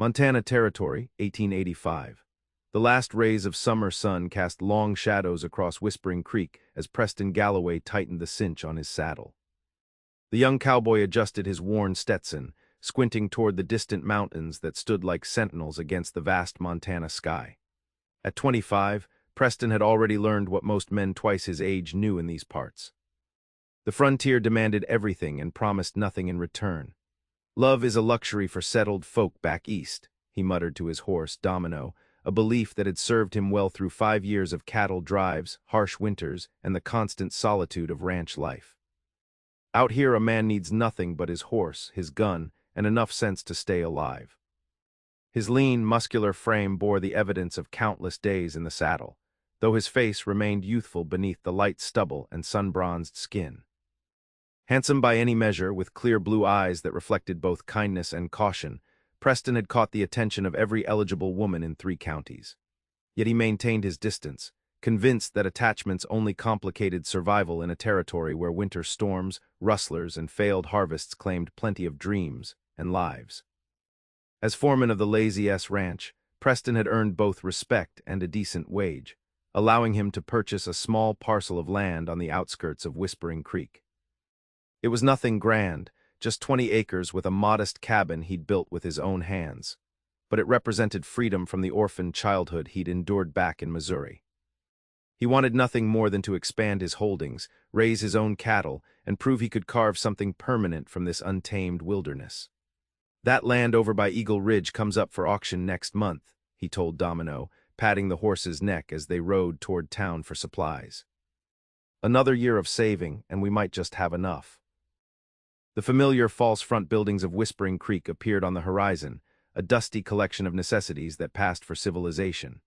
Montana Territory, 1885. The last rays of summer sun cast long shadows across Whispering Creek as Preston Galloway tightened the cinch on his saddle. The young cowboy adjusted his worn Stetson, squinting toward the distant mountains that stood like sentinels against the vast Montana sky. At 25, Preston had already learned what most men twice his age knew in these parts. The frontier demanded everything and promised nothing in return. "Love is a luxury for settled folk back east," he muttered to his horse, Domino, a belief that had served him well through 5 years of cattle drives, harsh winters, and the constant solitude of ranch life. Out here a man needs nothing but his horse, his gun, and enough sense to stay alive. His lean, muscular frame bore the evidence of countless days in the saddle, though his face remained youthful beneath the light stubble and sun-bronzed skin. Handsome by any measure, with clear blue eyes that reflected both kindness and caution, Preston had caught the attention of every eligible woman in 3 counties. Yet he maintained his distance, convinced that attachments only complicated survival in a territory where winter storms, rustlers, and failed harvests claimed plenty of dreams and lives. As foreman of the Lazy S Ranch, Preston had earned both respect and a decent wage, allowing him to purchase a small parcel of land on the outskirts of Whispering Creek. It was nothing grand, just 20 acres with a modest cabin he'd built with his own hands, but it represented freedom from the orphaned childhood he'd endured back in Missouri. He wanted nothing more than to expand his holdings, raise his own cattle, and prove he could carve something permanent from this untamed wilderness. "That land over by Eagle Ridge comes up for auction next month," he told Domino, patting the horse's neck as they rode toward town for supplies. "Another year of saving, and we might just have enough." The familiar false front buildings of Whispering Creek appeared on the horizon, a dusty collection of necessities that passed for civilization.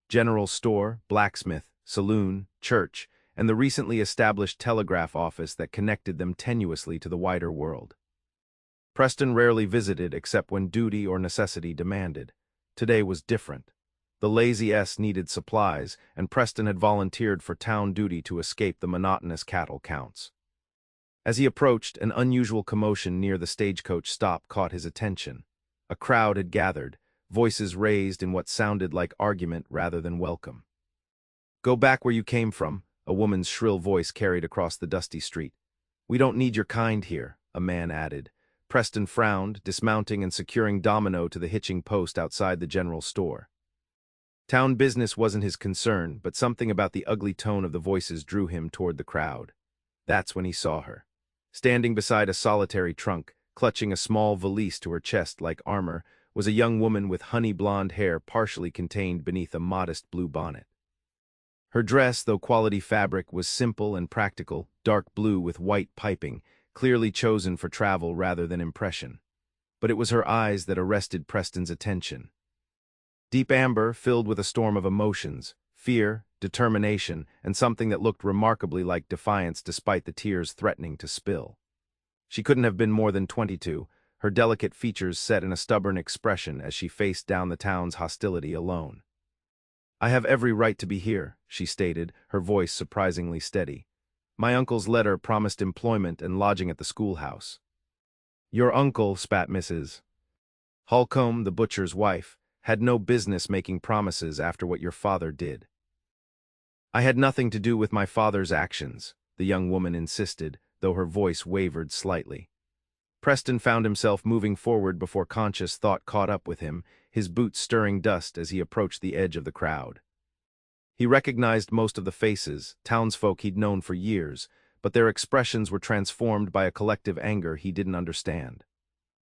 General store, blacksmith, saloon, church, and the recently established telegraph office that connected them tenuously to the wider world. Preston rarely visited except when duty or necessity demanded. Today was different. The Lazy S needed supplies, and Preston had volunteered for town duty to escape the monotonous cattle counts. As he approached, an unusual commotion near the stagecoach stop caught his attention. A crowd had gathered, voices raised in what sounded like argument rather than welcome. "Go back where you came from," a woman's shrill voice carried across the dusty street. "We don't need your kind here," a man added. Preston frowned, dismounting and securing Domino to the hitching post outside the general store. Town business wasn't his concern, but something about the ugly tone of the voices drew him toward the crowd. That's when he saw her. Standing beside a solitary trunk, clutching a small valise to her chest like armor, was a young woman with honey-blonde hair partially contained beneath a modest blue bonnet. Her dress, though quality fabric, was simple and practical, dark blue with white piping, clearly chosen for travel rather than impression. But it was her eyes that arrested Preston's attention. Deep amber, filled with a storm of emotions, fear, determination, and something that looked remarkably like defiance despite the tears threatening to spill. She couldn't have been more than 22, her delicate features set in a stubborn expression as she faced down the town's hostility alone. "I have every right to be here," she stated, her voice surprisingly steady. "My uncle's letter promised employment and lodging at the schoolhouse." "Your uncle," spat Mrs. Holcomb, the butcher's wife, "had no business making promises after what your father did." "I had nothing to do with my father's actions," the young woman insisted, though her voice wavered slightly. Preston found himself moving forward before conscious thought caught up with him, his boots stirring dust as he approached the edge of the crowd. He recognized most of the faces, townsfolk he'd known for years, but their expressions were transformed by a collective anger he didn't understand.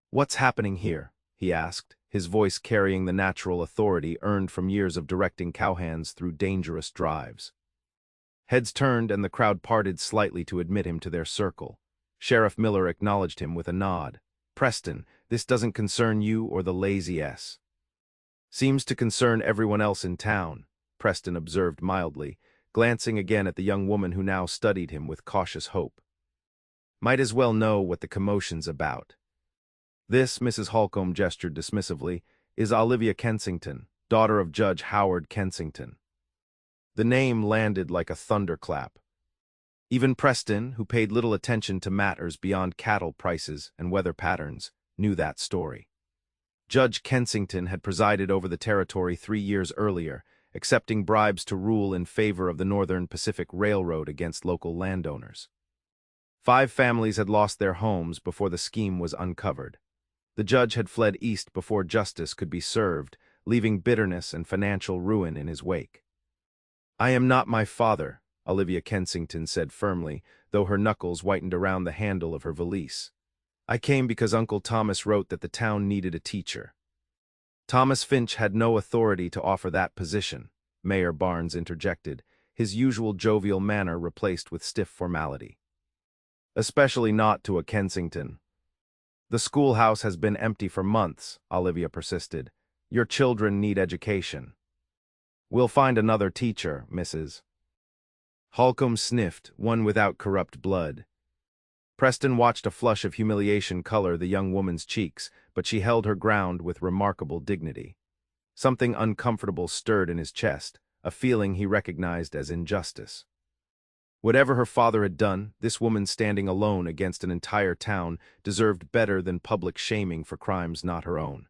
"What's happening here?" he asked, his voice carrying the natural authority earned from years of directing cowhands through dangerous drives. Heads turned and the crowd parted slightly to admit him to their circle. Sheriff Miller acknowledged him with a nod. "Preston, this doesn't concern you or the Lazy S." "Seems to concern everyone else in town," Preston observed mildly, glancing again at the young woman who now studied him with cautious hope. "Might as well know what the commotion's about." "This," Mrs. Holcomb gestured dismissively, "is Olivia Kensington, daughter of Judge Howard Kensington." The name landed like a thunderclap. Even Preston, who paid little attention to matters beyond cattle prices and weather patterns, knew that story. Judge Kensington had presided over the territory 3 years earlier, accepting bribes to rule in favor of the Northern Pacific Railroad against local landowners. 5 families had lost their homes before the scheme was uncovered. The judge had fled east before justice could be served, leaving bitterness and financial ruin in his wake. "I am not my father," Olivia Kensington said firmly, though her knuckles whitened around the handle of her valise. "I came because Uncle Thomas wrote that the town needed a teacher." "Thomas Finch had no authority to offer that position," Mayor Barnes interjected, his usual jovial manner replaced with stiff formality. "Especially not to a Kensington." "The schoolhouse has been empty for months," Olivia persisted. "Your children need education." "We'll find another teacher, Mrs." Holcomb sniffed, one without corrupt blood. Preston watched a flush of humiliation color the young woman's cheeks, but she held her ground with remarkable dignity. Something uncomfortable stirred in his chest, a feeling he recognized as injustice. Whatever her father had done, this woman standing alone against an entire town deserved better than public shaming for crimes not her own.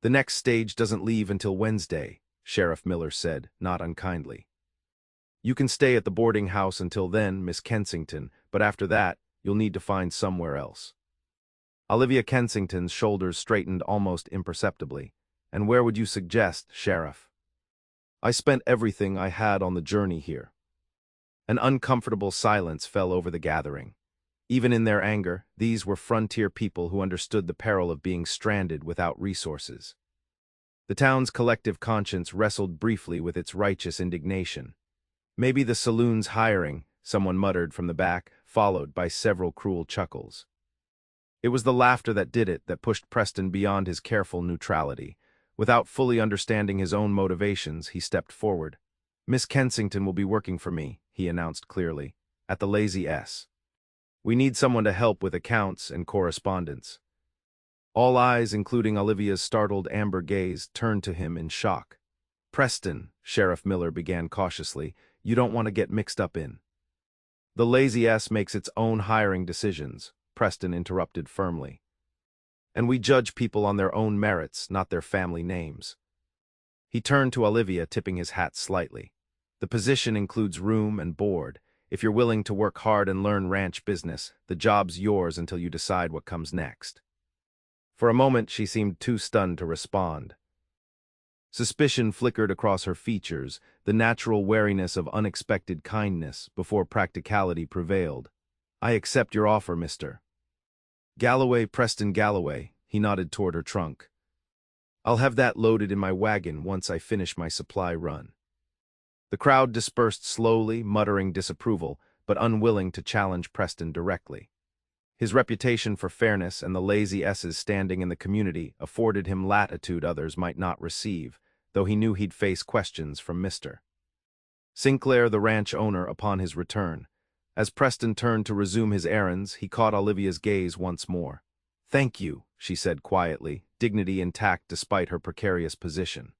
"The next stage doesn't leave until Wednesday," Sheriff Miller said, not unkindly. "You can stay at the boarding house until then, Miss Kensington, but after that, you'll need to find somewhere else." Olivia Kensington's shoulders straightened almost imperceptibly. "And where would you suggest, Sheriff?" "I spent everything I had on the journey here." An uncomfortable silence fell over the gathering. Even in their anger, these were frontier people who understood the peril of being stranded without resources. The town's collective conscience wrestled briefly with its righteous indignation. "Maybe the saloon's hiring," someone muttered from the back, followed by several cruel chuckles. It was the laughter that did it, that pushed Preston beyond his careful neutrality. Without fully understanding his own motivations, he stepped forward. "Miss Kensington will be working for me," he announced clearly, "at the Lazy S. We need someone to help with accounts and correspondence." All eyes, including Olivia's startled amber gaze, turned to him in shock. "Preston," Sheriff Miller began cautiously, "you don't want to get mixed up in—" "The Lazy S makes its own hiring decisions," Preston interrupted firmly. "And we judge people on their own merits, not their family names." He turned to Olivia, tipping his hat slightly. "The position includes room and board. If you're willing to work hard and learn ranch business, the job's yours until you decide what comes next." For a moment, she seemed too stunned to respond. Suspicion flickered across her features, the natural wariness of unexpected kindness, before practicality prevailed. "I accept your offer, Mr. Galloway, Preston Galloway," he nodded toward her trunk. "I'll have that loaded in my wagon once I finish my supply run." The crowd dispersed slowly, muttering disapproval, but unwilling to challenge Preston directly. His reputation for fairness and the Lazy S's standing in the community afforded him latitude others might not receive, though he knew he'd face questions from Mr. Sinclair, the ranch owner, upon his return. As Preston turned to resume his errands, he caught Olivia's gaze once more. "Thank you," she said quietly, dignity intact despite her precarious position.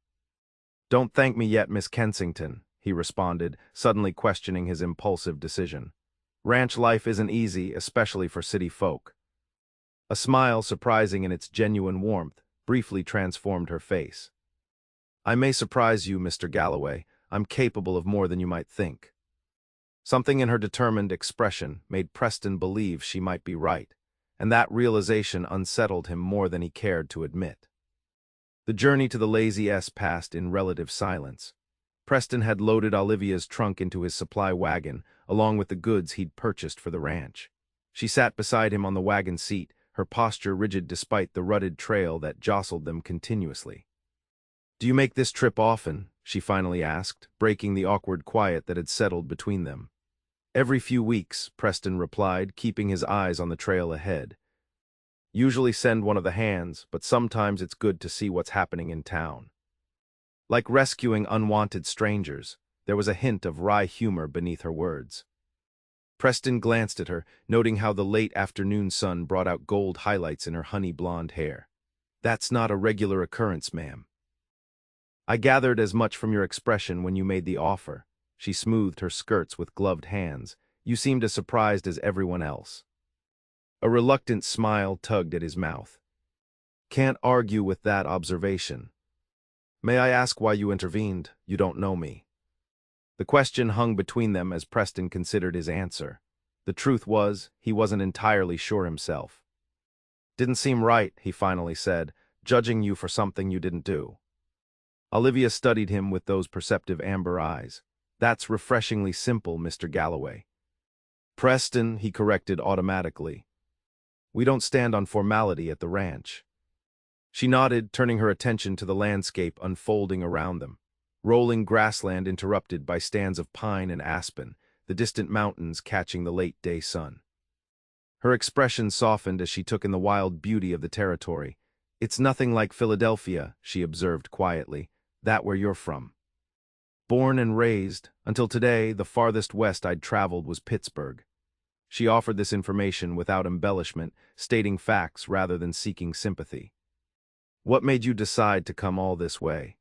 "Don't thank me yet, Miss Kensington," he responded, suddenly questioning his impulsive decision. "Ranch life isn't easy, especially for city folk." A smile, surprising in its genuine warmth, briefly transformed her face. "I may surprise you, Mr. Galloway. I'm capable of more than you might think." Something in her determined expression made Preston believe she might be right, and that realization unsettled him more than he cared to admit. The journey to the Lazy S passed in relative silence. Preston had loaded Olivia's trunk into his supply wagon, along with the goods he'd purchased for the ranch. She sat beside him on the wagon seat, her posture rigid despite the rutted trail that jostled them continuously. "Do you make this trip often?" she finally asked, breaking the awkward quiet that had settled between them. "Every few weeks," Preston replied, keeping his eyes on the trail ahead. "Usually send one of the hands, but sometimes it's good to see what's happening in town." Like rescuing unwanted strangers, there was a hint of wry humor beneath her words. Preston glanced at her, noting how the late afternoon sun brought out gold highlights in her honey-blonde hair. "That's not a regular occurrence, ma'am." "I gathered as much from your expression when you made the offer." She smoothed her skirts with gloved hands. "You seemed as surprised as everyone else." A reluctant smile tugged at his mouth. Can't argue with that observation. May I ask why you intervened? You don't know me. The question hung between them as Preston considered his answer. The truth was, he wasn't entirely sure himself. Didn't seem right, he finally said, judging you for something you didn't do. Olivia studied him with those perceptive amber eyes. That's refreshingly simple, Mr. Galloway. Preston, he corrected automatically. We don't stand on formality at the ranch. She nodded, turning her attention to the landscape unfolding around them. Rolling grassland interrupted by stands of pine and aspen, the distant mountains catching the late-day sun. Her expression softened as she took in the wild beauty of the territory. It's nothing like Philadelphia, she observed quietly. That where you're from. Born and raised, until today, the farthest west I'd traveled was Pittsburgh. She offered this information without embellishment, stating facts rather than seeking sympathy. What made you decide to come all this way?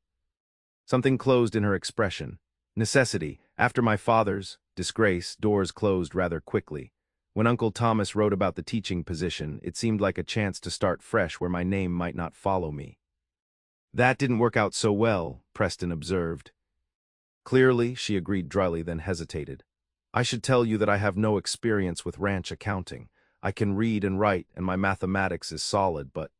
Something closed in her expression. Necessity. After my father's disgrace, doors closed rather quickly. When Uncle Thomas wrote about the teaching position, it seemed like a chance to start fresh where my name might not follow me. That didn't work out so well, Preston observed. Clearly, she agreed dryly, then hesitated. I should tell you that I have no experience with ranch accounting. I can read and write, and my mathematics is solid, but...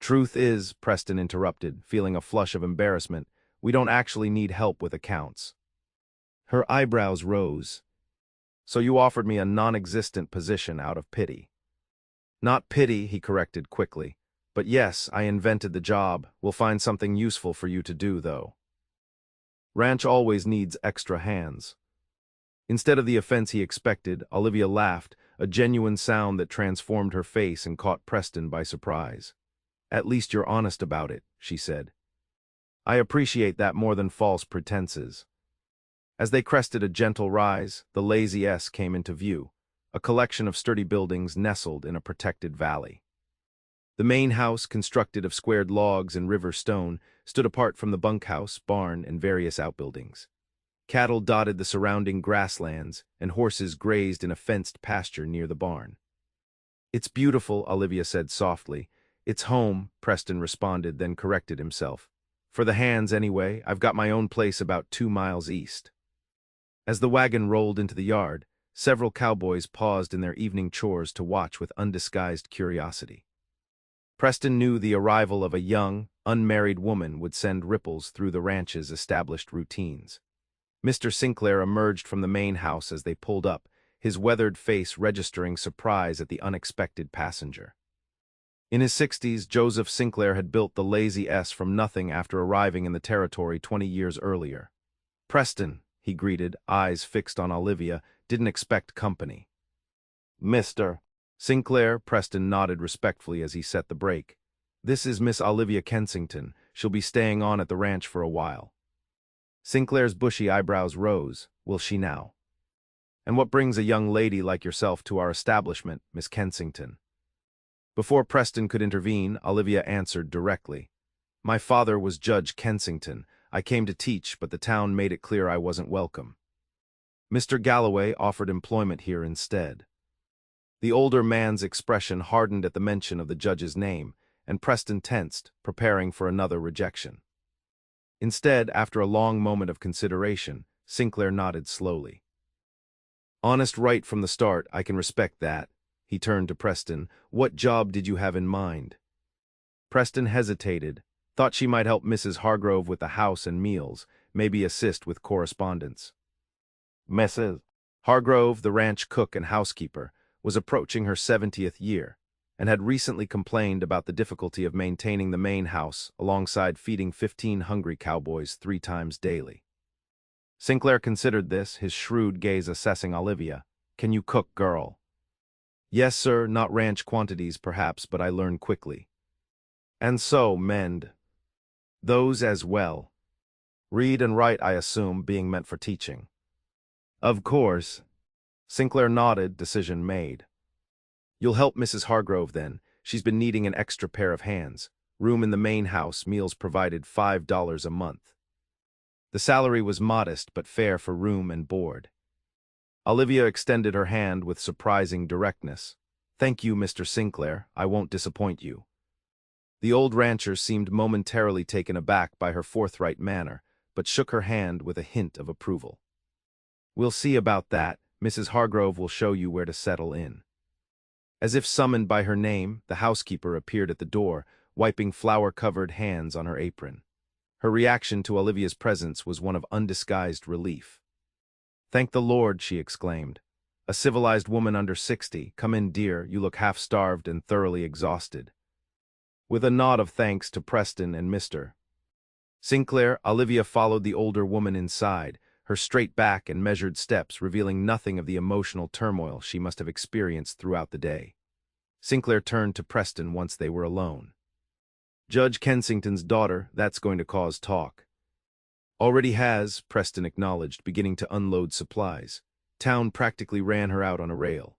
Truth is, Preston interrupted, feeling a flush of embarrassment, we don't actually need help with accounts. Her eyebrows rose. So you offered me a non-existent position out of pity. Not pity, he corrected quickly. But yes, I invented the job. We'll find something useful for you to do, though. Ranch always needs extra hands. Instead of the offense he expected, Olivia laughed, a genuine sound that transformed her face and caught Preston by surprise. At least you're honest about it, she said. I appreciate that more than false pretenses. As they crested a gentle rise, the Lazy S came into view, a collection of sturdy buildings nestled in a protected valley. The main house, constructed of squared logs and river stone, stood apart from the bunkhouse, barn, and various outbuildings. Cattle dotted the surrounding grasslands, and horses grazed in a fenced pasture near the barn. It's beautiful, Olivia said softly. It's home, Preston responded, then corrected himself. For the hands, anyway, I've got my own place about 2 miles east. As the wagon rolled into the yard, several cowboys paused in their evening chores to watch with undisguised curiosity. Preston knew the arrival of a young, unmarried woman would send ripples through the ranch's established routines. Mr. Sinclair emerged from the main house as they pulled up, his weathered face registering surprise at the unexpected passenger. In his 60s, Joseph Sinclair had built the Lazy S from nothing after arriving in the territory 20 years earlier. Preston, he greeted, eyes fixed on Olivia, didn't expect company. Mr. Sinclair, Preston nodded respectfully as he set the brake. This is Miss Olivia Kensington. She'll be staying on at the ranch for a while. Sinclair's bushy eyebrows rose. Will she now? And what brings a young lady like yourself to our establishment, Miss Kensington? Before Preston could intervene, Olivia answered directly. My father was Judge Kensington. I came to teach, but the town made it clear I wasn't welcome. Mr. Galloway offered employment here instead. The older man's expression hardened at the mention of the judge's name, and Preston tensed, preparing for another rejection. Instead, after a long moment of consideration, Sinclair nodded slowly. Honest right from the start, I can respect that. He turned to Preston. What job did you have in mind? Preston hesitated, thought she might help Mrs. Hargrove with the house and meals, maybe assist with correspondence. Mrs. Hargrove, the ranch cook and housekeeper, was approaching her 70th year, and had recently complained about the difficulty of maintaining the main house alongside feeding 15 hungry cowboys 3 times daily. Sinclair considered this, his shrewd gaze assessing Olivia. Can you cook, girl? Yes, sir, not ranch quantities perhaps, but I learn quickly. And so, mend. Those as well. Read and write, I assume, being meant for teaching. Of course. Sinclair nodded, decision made. You'll help Mrs. Hargrove then. She's been needing an extra pair of hands. Room in the main house, meals provided $5 a month. The salary was modest but fair for room and board. Olivia extended her hand with surprising directness. Thank you, Mr. Sinclair. I won't disappoint you. The old rancher seemed momentarily taken aback by her forthright manner, but shook her hand with a hint of approval. "We'll see about that. Mrs. Hargrove will show you where to settle in." As if summoned by her name, the housekeeper appeared at the door, wiping flour-covered hands on her apron. Her reaction to Olivia's presence was one of undisguised relief. "Thank the Lord," she exclaimed. "A civilized woman under 60. Come in, dear, you look half-starved and thoroughly exhausted." With a nod of thanks to Preston and Mr. Sinclair, Olivia followed the older woman inside, her straight back and measured steps revealing nothing of the emotional turmoil she must have experienced throughout the day. Sinclair turned to Preston once they were alone. "Judge Kensington's daughter, that's going to cause talk." "Already has," Preston acknowledged, beginning to unload supplies. "Town practically ran her out on a rail."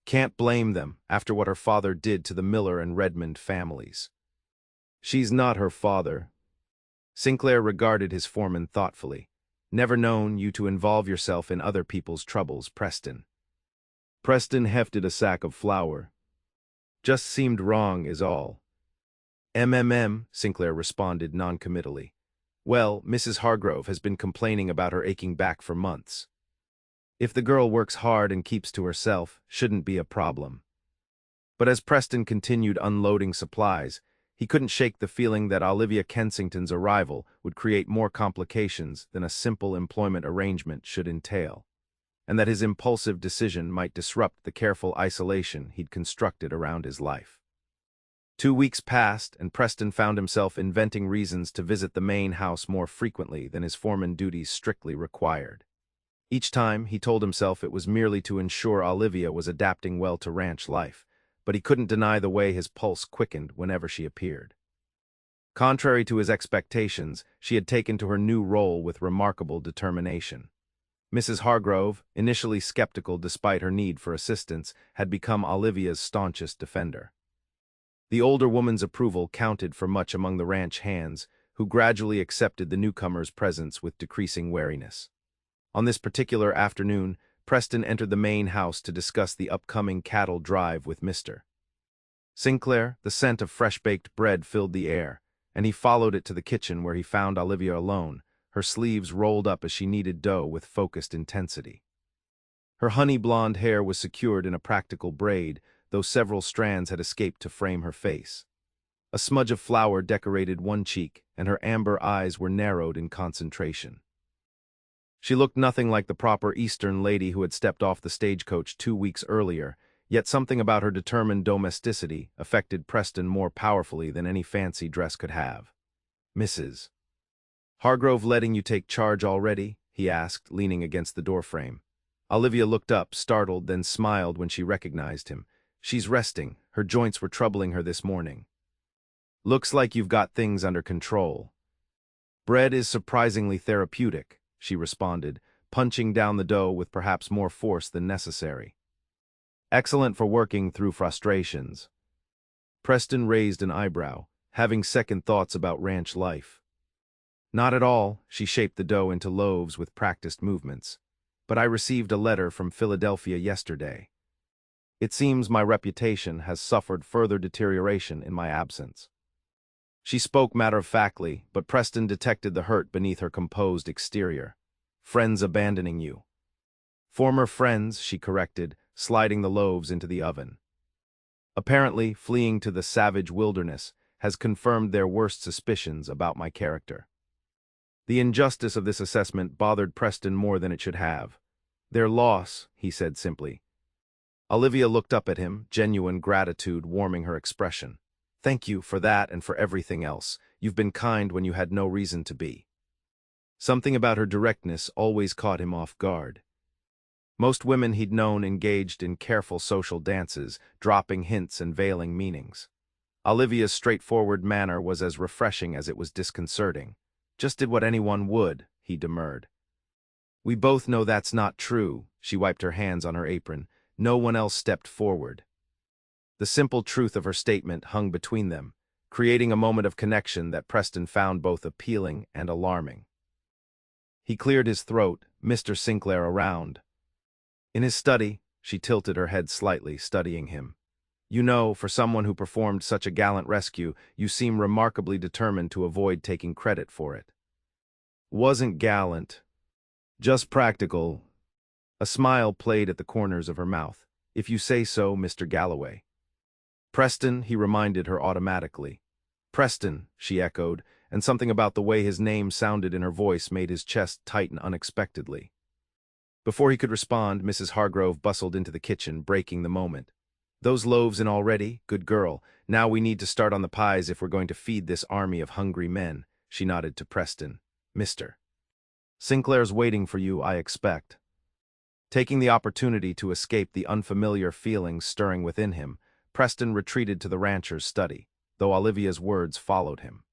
"Can't blame them, after what her father did to the Miller and Redmond families." "She's not her father." Sinclair regarded his foreman thoughtfully. "Never known you to involve yourself in other people's troubles, Preston." Preston hefted a sack of flour. "Just seemed wrong is all." Sinclair responded noncommittally. "Well, Mrs. Hargrove has been complaining about her aching back for months. If the girl works hard and keeps to herself, shouldn't be a problem." But as Preston continued unloading supplies, he couldn't shake the feeling that Olivia Kensington's arrival would create more complications than a simple employment arrangement should entail, and that his impulsive decision might disrupt the careful isolation he'd constructed around his life. 2 weeks passed, and Preston found himself inventing reasons to visit the main house more frequently than his foreman duties strictly required. Each time, he told himself it was merely to ensure Olivia was adapting well to ranch life, but he couldn't deny the way his pulse quickened whenever she appeared. Contrary to his expectations, she had taken to her new role with remarkable determination. Mrs. Hargrove, initially skeptical despite her need for assistance, had become Olivia's staunchest defender. The older woman's approval counted for much among the ranch hands, who gradually accepted the newcomer's presence with decreasing wariness. On this particular afternoon, Preston entered the main house to discuss the upcoming cattle drive with Mr. Sinclair. The scent of fresh-baked bread filled the air, and he followed it to the kitchen where he found Olivia alone, her sleeves rolled up as she kneaded dough with focused intensity. Her honey-blonde hair was secured in a practical braid, though several strands had escaped to frame her face. A smudge of flour decorated one cheek, and her amber eyes were narrowed in concentration. She looked nothing like the proper Eastern lady who had stepped off the stagecoach 2 weeks earlier, yet something about her determined domesticity affected Preston more powerfully than any fancy dress could have. "Mrs. Hargrove letting you take charge already?" he asked, leaning against the doorframe. Olivia looked up, startled, then smiled when she recognized him. "She's resting. Her joints were troubling her this morning." "Looks like you've got things under control." "Bread is surprisingly therapeutic," she responded, punching down the dough with perhaps more force than necessary. "Excellent for working through frustrations." Preston raised an eyebrow, having second thoughts about ranch life. "Not at all," she shaped the dough into loaves with practiced movements. "But I received a letter from Philadelphia yesterday. It seems my reputation has suffered further deterioration in my absence." She spoke matter-of-factly, but Preston detected the hurt beneath her composed exterior. "Friends abandoning you." "Former friends," she corrected, sliding the loaves into the oven. "Apparently, fleeing to the savage wilderness has confirmed their worst suspicions about my character." The injustice of this assessment bothered Preston more than it should have. "Their loss," he said simply. Olivia looked up at him, genuine gratitude warming her expression. "Thank you for that and for everything else. You've been kind when you had no reason to be." Something about her directness always caught him off guard. Most women he'd known engaged in careful social dances, dropping hints and veiling meanings. Olivia's straightforward manner was as refreshing as it was disconcerting. "Just did what anyone would," he demurred. "We both know that's not true." She wiped her hands on her apron. "No one else stepped forward." The simple truth of her statement hung between them, creating a moment of connection that Preston found both appealing and alarming. He cleared his throat, Mr. Sinclair around. In his study, she tilted her head slightly, studying him. You know, for someone who performed such a gallant rescue, you seem remarkably determined to avoid taking credit for it. Wasn't gallant. Just practical. A smile played at the corners of her mouth. If you say so, Mr. Galloway. Preston, he reminded her automatically. Preston, she echoed, and something about the way his name sounded in her voice made his chest tighten unexpectedly. Before he could respond, Mrs. Hargrove bustled into the kitchen, breaking the moment. Those loaves in already? Good girl. Now we need to start on the pies if we're going to feed this army of hungry men, she nodded to Preston. Mr. Sinclair's waiting for you, I expect. Taking the opportunity to escape the unfamiliar feelings stirring within him, Preston retreated to the rancher's study, though Olivia's words followed him.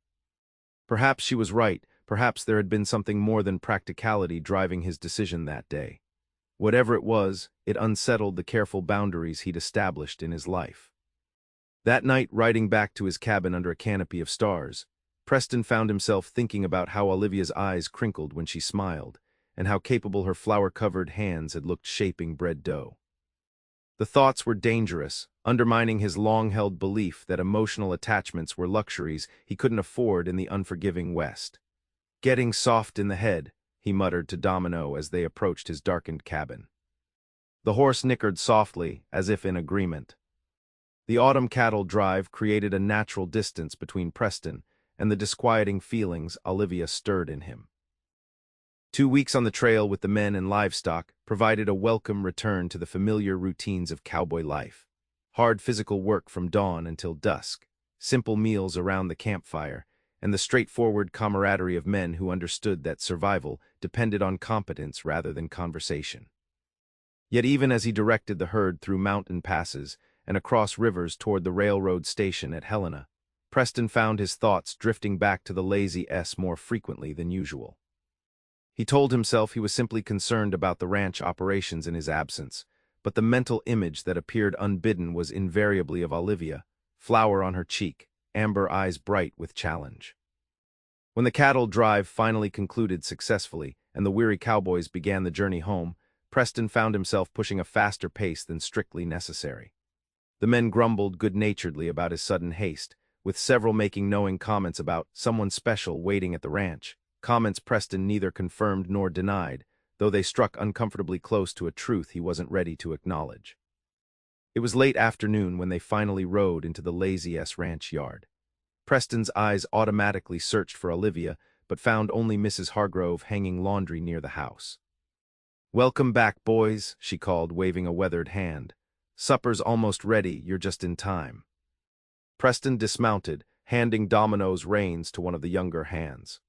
Perhaps she was right, perhaps there had been something more than practicality driving his decision that day. Whatever it was, it unsettled the careful boundaries he'd established in his life. That night, riding back to his cabin under a canopy of stars, Preston found himself thinking about how Olivia's eyes crinkled when she smiled, and how capable her flour-covered hands had looked shaping bread dough. The thoughts were dangerous, undermining his long-held belief that emotional attachments were luxuries he couldn't afford in the unforgiving West. Getting soft in the head, he muttered to Domino as they approached his darkened cabin. The horse nickered softly, as if in agreement. The autumn cattle drive created a natural distance between Preston and the disquieting feelings Olivia stirred in him. 2 weeks on the trail with the men and livestock provided a welcome return to the familiar routines of cowboy life. Hard physical work from dawn until dusk, simple meals around the campfire, and the straightforward camaraderie of men who understood that survival depended on competence rather than conversation. Yet even as he directed the herd through mountain passes and across rivers toward the railroad station at Helena, Preston found his thoughts drifting back to the Lazy S more frequently than usual. He told himself he was simply concerned about the ranch operations in his absence, but the mental image that appeared unbidden was invariably of Olivia, flower on her cheek, amber eyes bright with challenge. When the cattle drive finally concluded successfully and the weary cowboys began the journey home, Preston found himself pushing a faster pace than strictly necessary. The men grumbled good-naturedly about his sudden haste, with several making knowing comments about someone special waiting at the ranch, comments Preston neither confirmed nor denied, though they struck uncomfortably close to a truth he wasn't ready to acknowledge. It was late afternoon when they finally rode into the Lazy S ranch yard. Preston's eyes automatically searched for Olivia, but found only Mrs. Hargrove hanging laundry near the house. "Welcome back, boys," she called, waving a weathered hand. "Supper's almost ready, you're just in time." Preston dismounted, handing Domino's reins to one of the younger hands.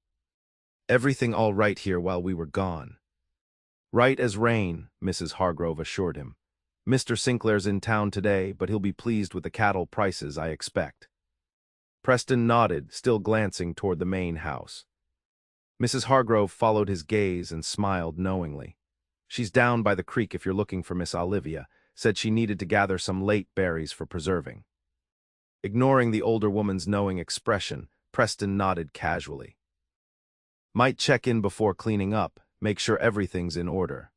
"Everything all right here while we were gone?" "Right as rain," Mrs. Hargrove assured him. "Mr. Sinclair's in town today, but he'll be pleased with the cattle prices, I expect." Preston nodded, still glancing toward the main house. Mrs. Hargrove followed his gaze and smiled knowingly. "She's down by the creek if you're looking for Miss Olivia," said she needed to gather some late berries for preserving. Ignoring the older woman's knowing expression, Preston nodded casually. "Might check in before cleaning up, make sure everything's in order."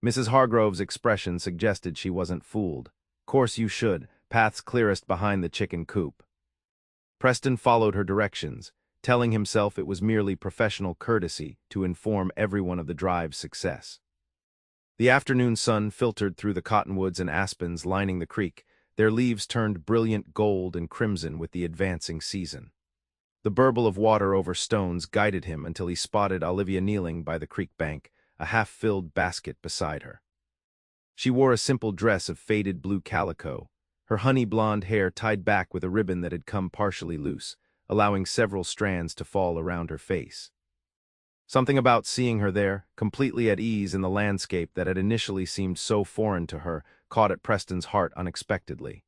Mrs. Hargrove's expression suggested she wasn't fooled. "Course you should, path's clearest behind the chicken coop." Preston followed her directions, telling himself it was merely professional courtesy to inform everyone of the drive's success. The afternoon sun filtered through the cottonwoods and aspens lining the creek, their leaves turned brilliant gold and crimson with the advancing season. The burble of water over stones guided him until he spotted Olivia kneeling by the creek bank, a half-filled basket beside her. She wore a simple dress of faded blue calico, her honey-blonde hair tied back with a ribbon that had come partially loose, allowing several strands to fall around her face. Something about seeing her there, completely at ease in the landscape that had initially seemed so foreign to her, caught at Preston's heart unexpectedly.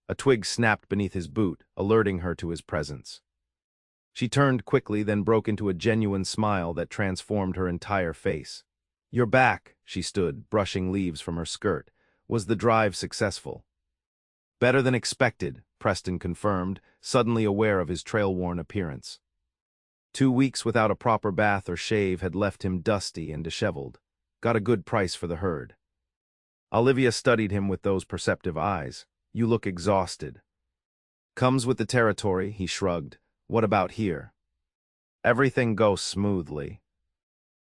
A twig snapped beneath his boot, alerting her to his presence. She turned quickly, then broke into a genuine smile that transformed her entire face. "You're back," she stood, brushing leaves from her skirt. "Was the drive successful?" "Better than expected," Preston confirmed, suddenly aware of his trail-worn appearance. 2 weeks without a proper bath or shave had left him dusty and disheveled. "Got a good price for the herd." Olivia studied him with those perceptive eyes. You look exhausted. Comes with the territory, he shrugged. What about here? Everything goes smoothly.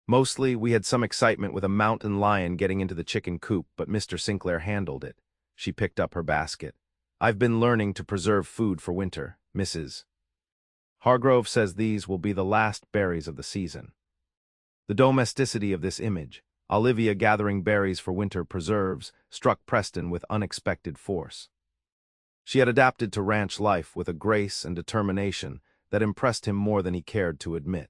Mostly, we had some excitement with a mountain lion getting into the chicken coop, but Mr. Sinclair handled it. She picked up her basket. I've been learning to preserve food for winter, Mrs. Hargrove says these will be the last berries of the season. The domesticity of this image, Olivia gathering berries for winter preserves, struck Preston with unexpected force. She had adapted to ranch life with a grace and determination that impressed him more than he cared to admit.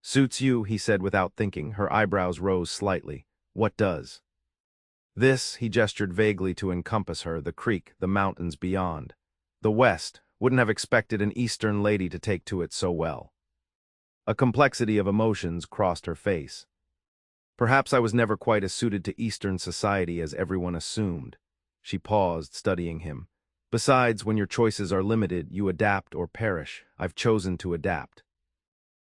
Suits you, he said without thinking, her eyebrows rose slightly. What does? This, he gestured vaguely to encompass her, the creek, the mountains beyond. The West wouldn't have expected an Eastern lady to take to it so well. A complexity of emotions crossed her face. Perhaps I was never quite as suited to Eastern society as everyone assumed. She paused, studying him. Besides, when your choices are limited, you adapt or perish. I've chosen to adapt.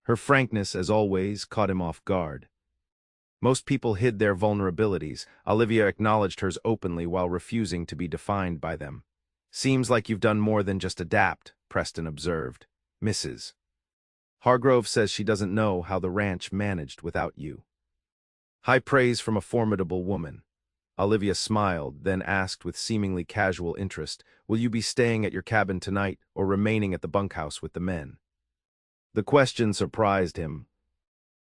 Her frankness, as always, caught him off guard. Most people hid their vulnerabilities. Olivia acknowledged hers openly while refusing to be defined by them. Seems like you've done more than just adapt, Preston observed. Mrs. Hargrove says she doesn't know how the ranch managed without you. High praise from a formidable woman. Olivia smiled, then asked with seemingly casual interest, will you be staying at your cabin tonight or remaining at the bunkhouse with the men? The question surprised him.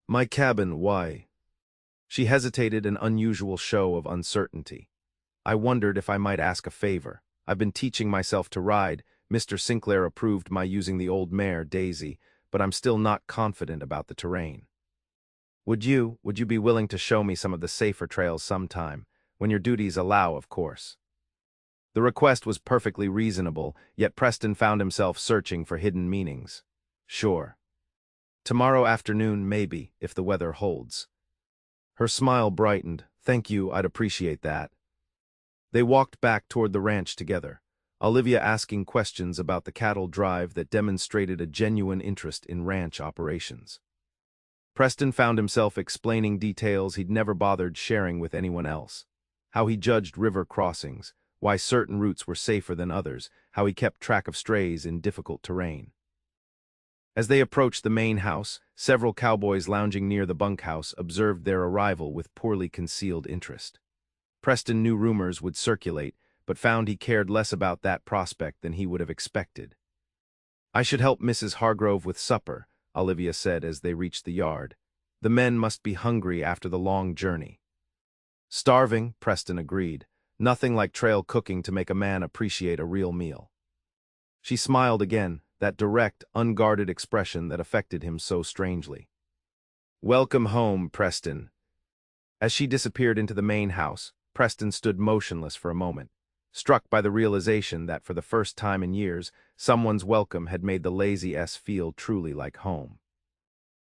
My cabin, why? She hesitated, an unusual show of uncertainty. I wondered if I might ask a favor. I've been teaching myself to ride. Mr. Sinclair approved my using the old mare, Daisy, but I'm still not confident about the terrain. Would you be willing to show me some of the safer trails sometime, when your duties allow, of course? The request was perfectly reasonable, yet Preston found himself searching for hidden meanings. Sure. Tomorrow afternoon, maybe, if the weather holds. Her smile brightened. Thank you, I'd appreciate that. They walked back toward the ranch together, Olivia asking questions about the cattle drive that demonstrated a genuine interest in ranch operations. Preston found himself explaining details he'd never bothered sharing with anyone else. How he judged river crossings, why certain routes were safer than others, how he kept track of strays in difficult terrain. As they approached the main house, several cowboys lounging near the bunkhouse observed their arrival with poorly concealed interest. Preston knew rumors would circulate, but found he cared less about that prospect than he would have expected. I should help Mrs. Hargrove with supper, Olivia said as they reached the yard. The men must be hungry after the long journey. Starving, Preston agreed. Nothing like trail cooking to make a man appreciate a real meal. She smiled again, that direct, unguarded expression that affected him so strangely. Welcome home, Preston. As she disappeared into the main house, Preston stood motionless for a moment, struck by the realization that for the first time in years, someone's welcome had made the lazy feel truly like home.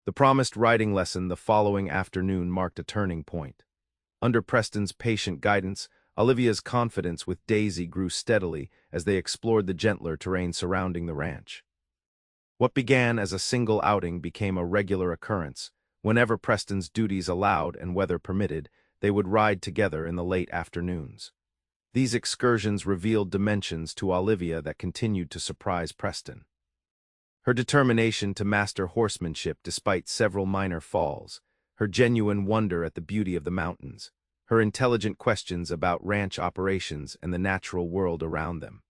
The promised riding lesson the following afternoon marked a turning point. Under Preston's patient guidance, Olivia's confidence with Daisy grew steadily as they explored the gentler terrain surrounding the ranch. What began as a single outing became a regular occurrence. Whenever Preston's duties allowed and weather permitted, they would ride together in the late afternoons. These excursions revealed dimensions to Olivia that continued to surprise Preston. Her determination to master horsemanship despite several minor falls, her genuine wonder at the beauty of the mountains, her intelligent questions about ranch operations and the natural world around them.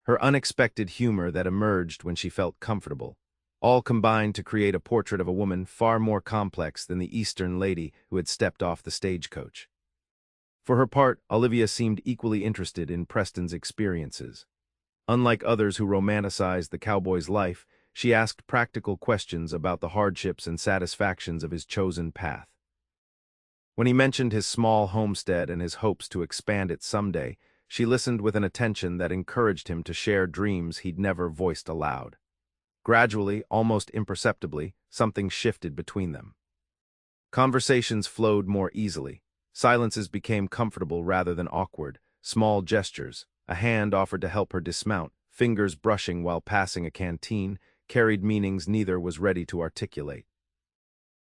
Her unexpected humor that emerged when she felt comfortable, all combined to create a portrait of a woman far more complex than the Eastern lady who had stepped off the stagecoach. For her part, Olivia seemed equally interested in Preston's experiences. Unlike others who romanticized the cowboy's life, she asked practical questions about the hardships and satisfactions of his chosen path. When he mentioned his small homestead and his hopes to expand it someday, she listened with an attention that encouraged him to share dreams he'd never voiced aloud. Gradually, almost imperceptibly, something shifted between them. Conversations flowed more easily. Silences became comfortable rather than awkward. Small gestures, a hand offered to help her dismount, fingers brushing while passing a canteen, carried meanings neither was ready to articulate.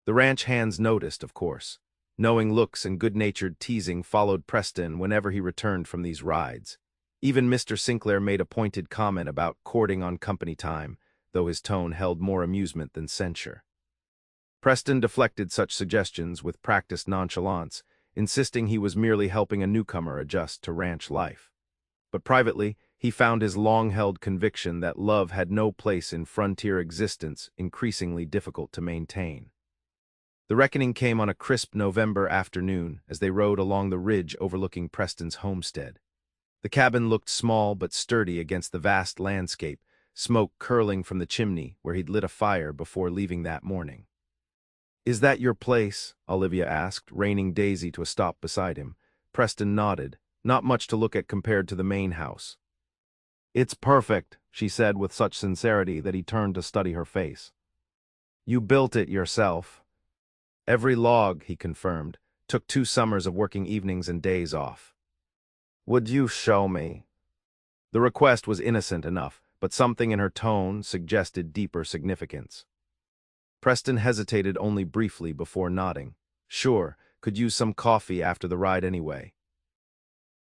The ranch hands noticed, of course. Knowing looks and good-natured teasing followed Preston whenever he returned from these rides. Even Mr. Sinclair made a pointed comment about courting on company time, though his tone held more amusement than censure. Preston deflected such suggestions with practiced nonchalance, insisting he was merely helping a newcomer adjust to ranch life. But privately, he found his long-held conviction that love had no place in frontier existence increasingly difficult to maintain. The reckoning came on a crisp November afternoon as they rode along the ridge overlooking Preston's homestead. The cabin looked small but sturdy against the vast landscape, smoke curling from the chimney where he'd lit a fire before leaving that morning. "Is that your place?" Olivia asked, reining Daisy to a stop beside him. Preston nodded, not much to look at compared to the main house. "It's perfect," she said with such sincerity that he turned to study her face. "You built it yourself." "Every log," he confirmed, "took 2 summers of working evenings and days off." "Would you show me?" The request was innocent enough, but something in her tone suggested deeper significance. Preston hesitated only briefly before nodding. Sure, could use some coffee after the ride anyway.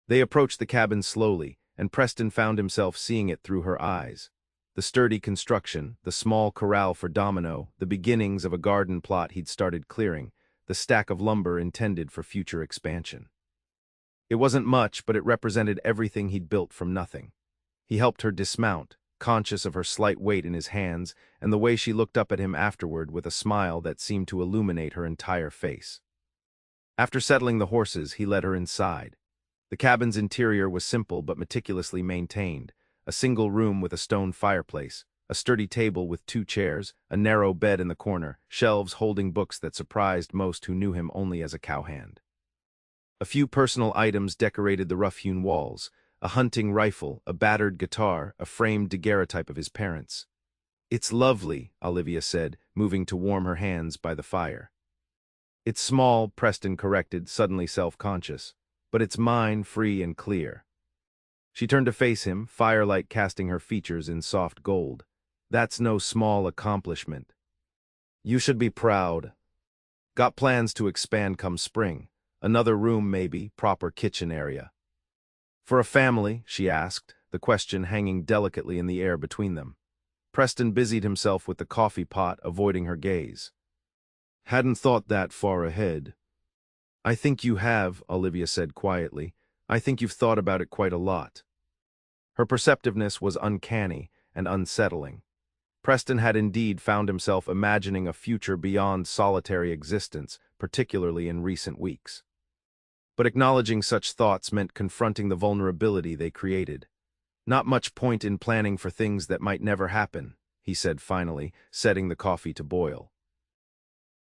They approached the cabin slowly, and Preston found himself seeing it through her eyes. The sturdy construction, the small corral for Domino, the beginnings of a garden plot he'd started clearing, the stack of lumber intended for future expansion. It wasn't much, but it represented everything he'd built from nothing. He helped her dismount, conscious of her slight weight in his hands and the way she looked up at him afterward with a smile that seemed to illuminate her entire face. After settling the horses, he led her inside. The cabin's interior was simple but meticulously maintained: a single room with a stone fireplace, a sturdy table with 2 chairs, a narrow bed in the corner, shelves holding books that surprised most who knew him only as a cowhand. A few personal items decorated the rough-hewn walls: a hunting rifle, a battered guitar, a framed daguerreotype of his parents. "It's lovely," Olivia said, moving to warm her hands by the fire. "It's small," Preston corrected, suddenly self-conscious, "but it's mine, free and clear." She turned to face him, firelight casting her features in soft gold. "That's no small accomplishment. You should be proud." "Got plans to expand come spring. Another room maybe, proper kitchen area." "For a family?" she asked, the question hanging delicately in the air between them. Preston busied himself with the coffee pot, avoiding her gaze. "Hadn't thought that far ahead." "I think you have," Olivia said quietly. "I think you've thought about it quite a lot." Her perceptiveness was uncanny and unsettling. Preston had indeed found himself imagining a future beyond solitary existence, particularly in recent weeks. But acknowledging such thoughts meant confronting the vulnerability they created. "Not much point in planning for things that might never happen," he said finally, setting the coffee to boil.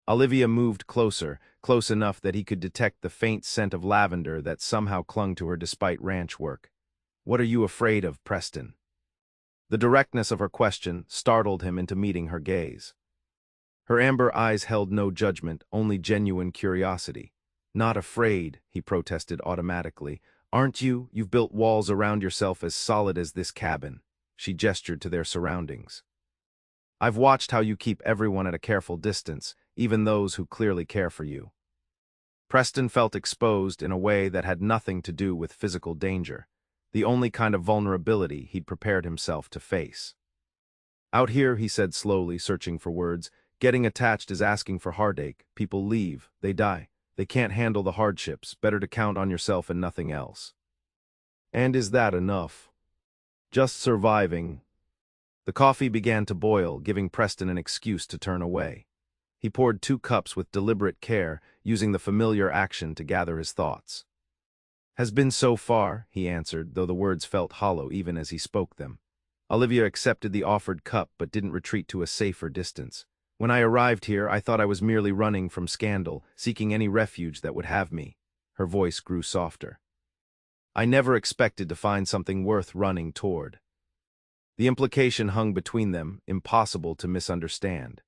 Olivia moved closer, close enough that he could detect the faint scent of lavender that somehow clung to her despite ranch work. "What are you afraid of, Preston?" The directness of her question startled him into meeting her gaze. Her amber eyes held no judgment, only genuine curiosity. "Not afraid," he protested automatically. "Aren't you? You've built walls around yourself as solid as this cabin." She gestured to their surroundings. "I've watched how you keep everyone at a careful distance, even those who clearly care for you." Preston felt exposed in a way that had nothing to do with physical danger, the only kind of vulnerability he'd prepared himself to face. "Out here," he said slowly, searching for words, "getting attached is asking for heartache. People leave, they die. They can't handle the hardships. Better to count on yourself and nothing else." "And is that enough?" "Just surviving." The coffee began to boil, giving Preston an excuse to turn away. He poured 2 cups with deliberate care, using the familiar action to gather his thoughts. "Has been so far," he answered, though the words felt hollow even as he spoke them. Olivia accepted the offered cup but didn't retreat to a safer distance. "When I arrived here, I thought I was merely running from scandal, seeking any refuge that would have me." Her voice grew softer. "I never expected to find something worth running toward." The implication hung between them, impossible to misunderstand.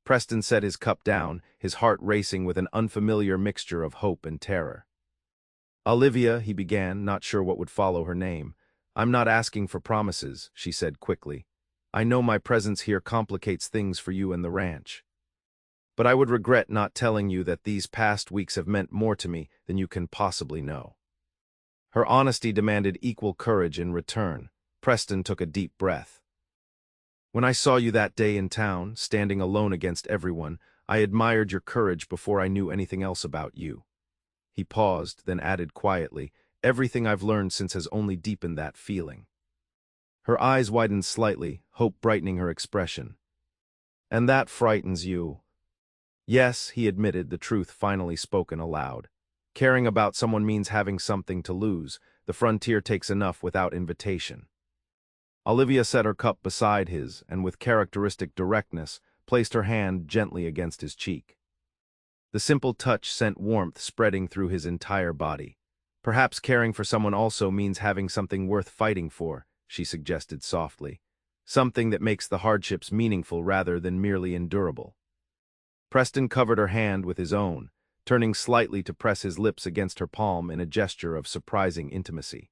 Preston set his cup down, his heart racing with an unfamiliar mixture of hope and terror. "Olivia," he began, not sure what would follow her name. "I'm not asking for promises," she said quickly. "I know my presence here complicates things for you and the ranch. But I would regret not telling you that these past weeks have meant more to me than you can possibly know." Her honesty demanded equal courage in return. Preston took a deep breath. "When I saw you that day in town, standing alone against everyone, I admired your courage before I knew anything else about you." He paused, then added quietly, "Everything I've learned since has only deepened that feeling." Her eyes widened slightly, hope brightening her expression. "And that frightens you?" "Yes," he admitted, the truth finally spoken aloud. "Caring about someone means having something to lose. The frontier takes enough without invitation." Olivia set her cup beside his, and with characteristic directness, placed her hand gently against his cheek. The simple touch sent warmth spreading through his entire body. "Perhaps caring for someone also means having something worth fighting for," she suggested softly. "Something that makes the hardships meaningful rather than merely endurable." Preston covered her hand with his own, turning slightly to press his lips against her palm in a gesture of surprising intimacy.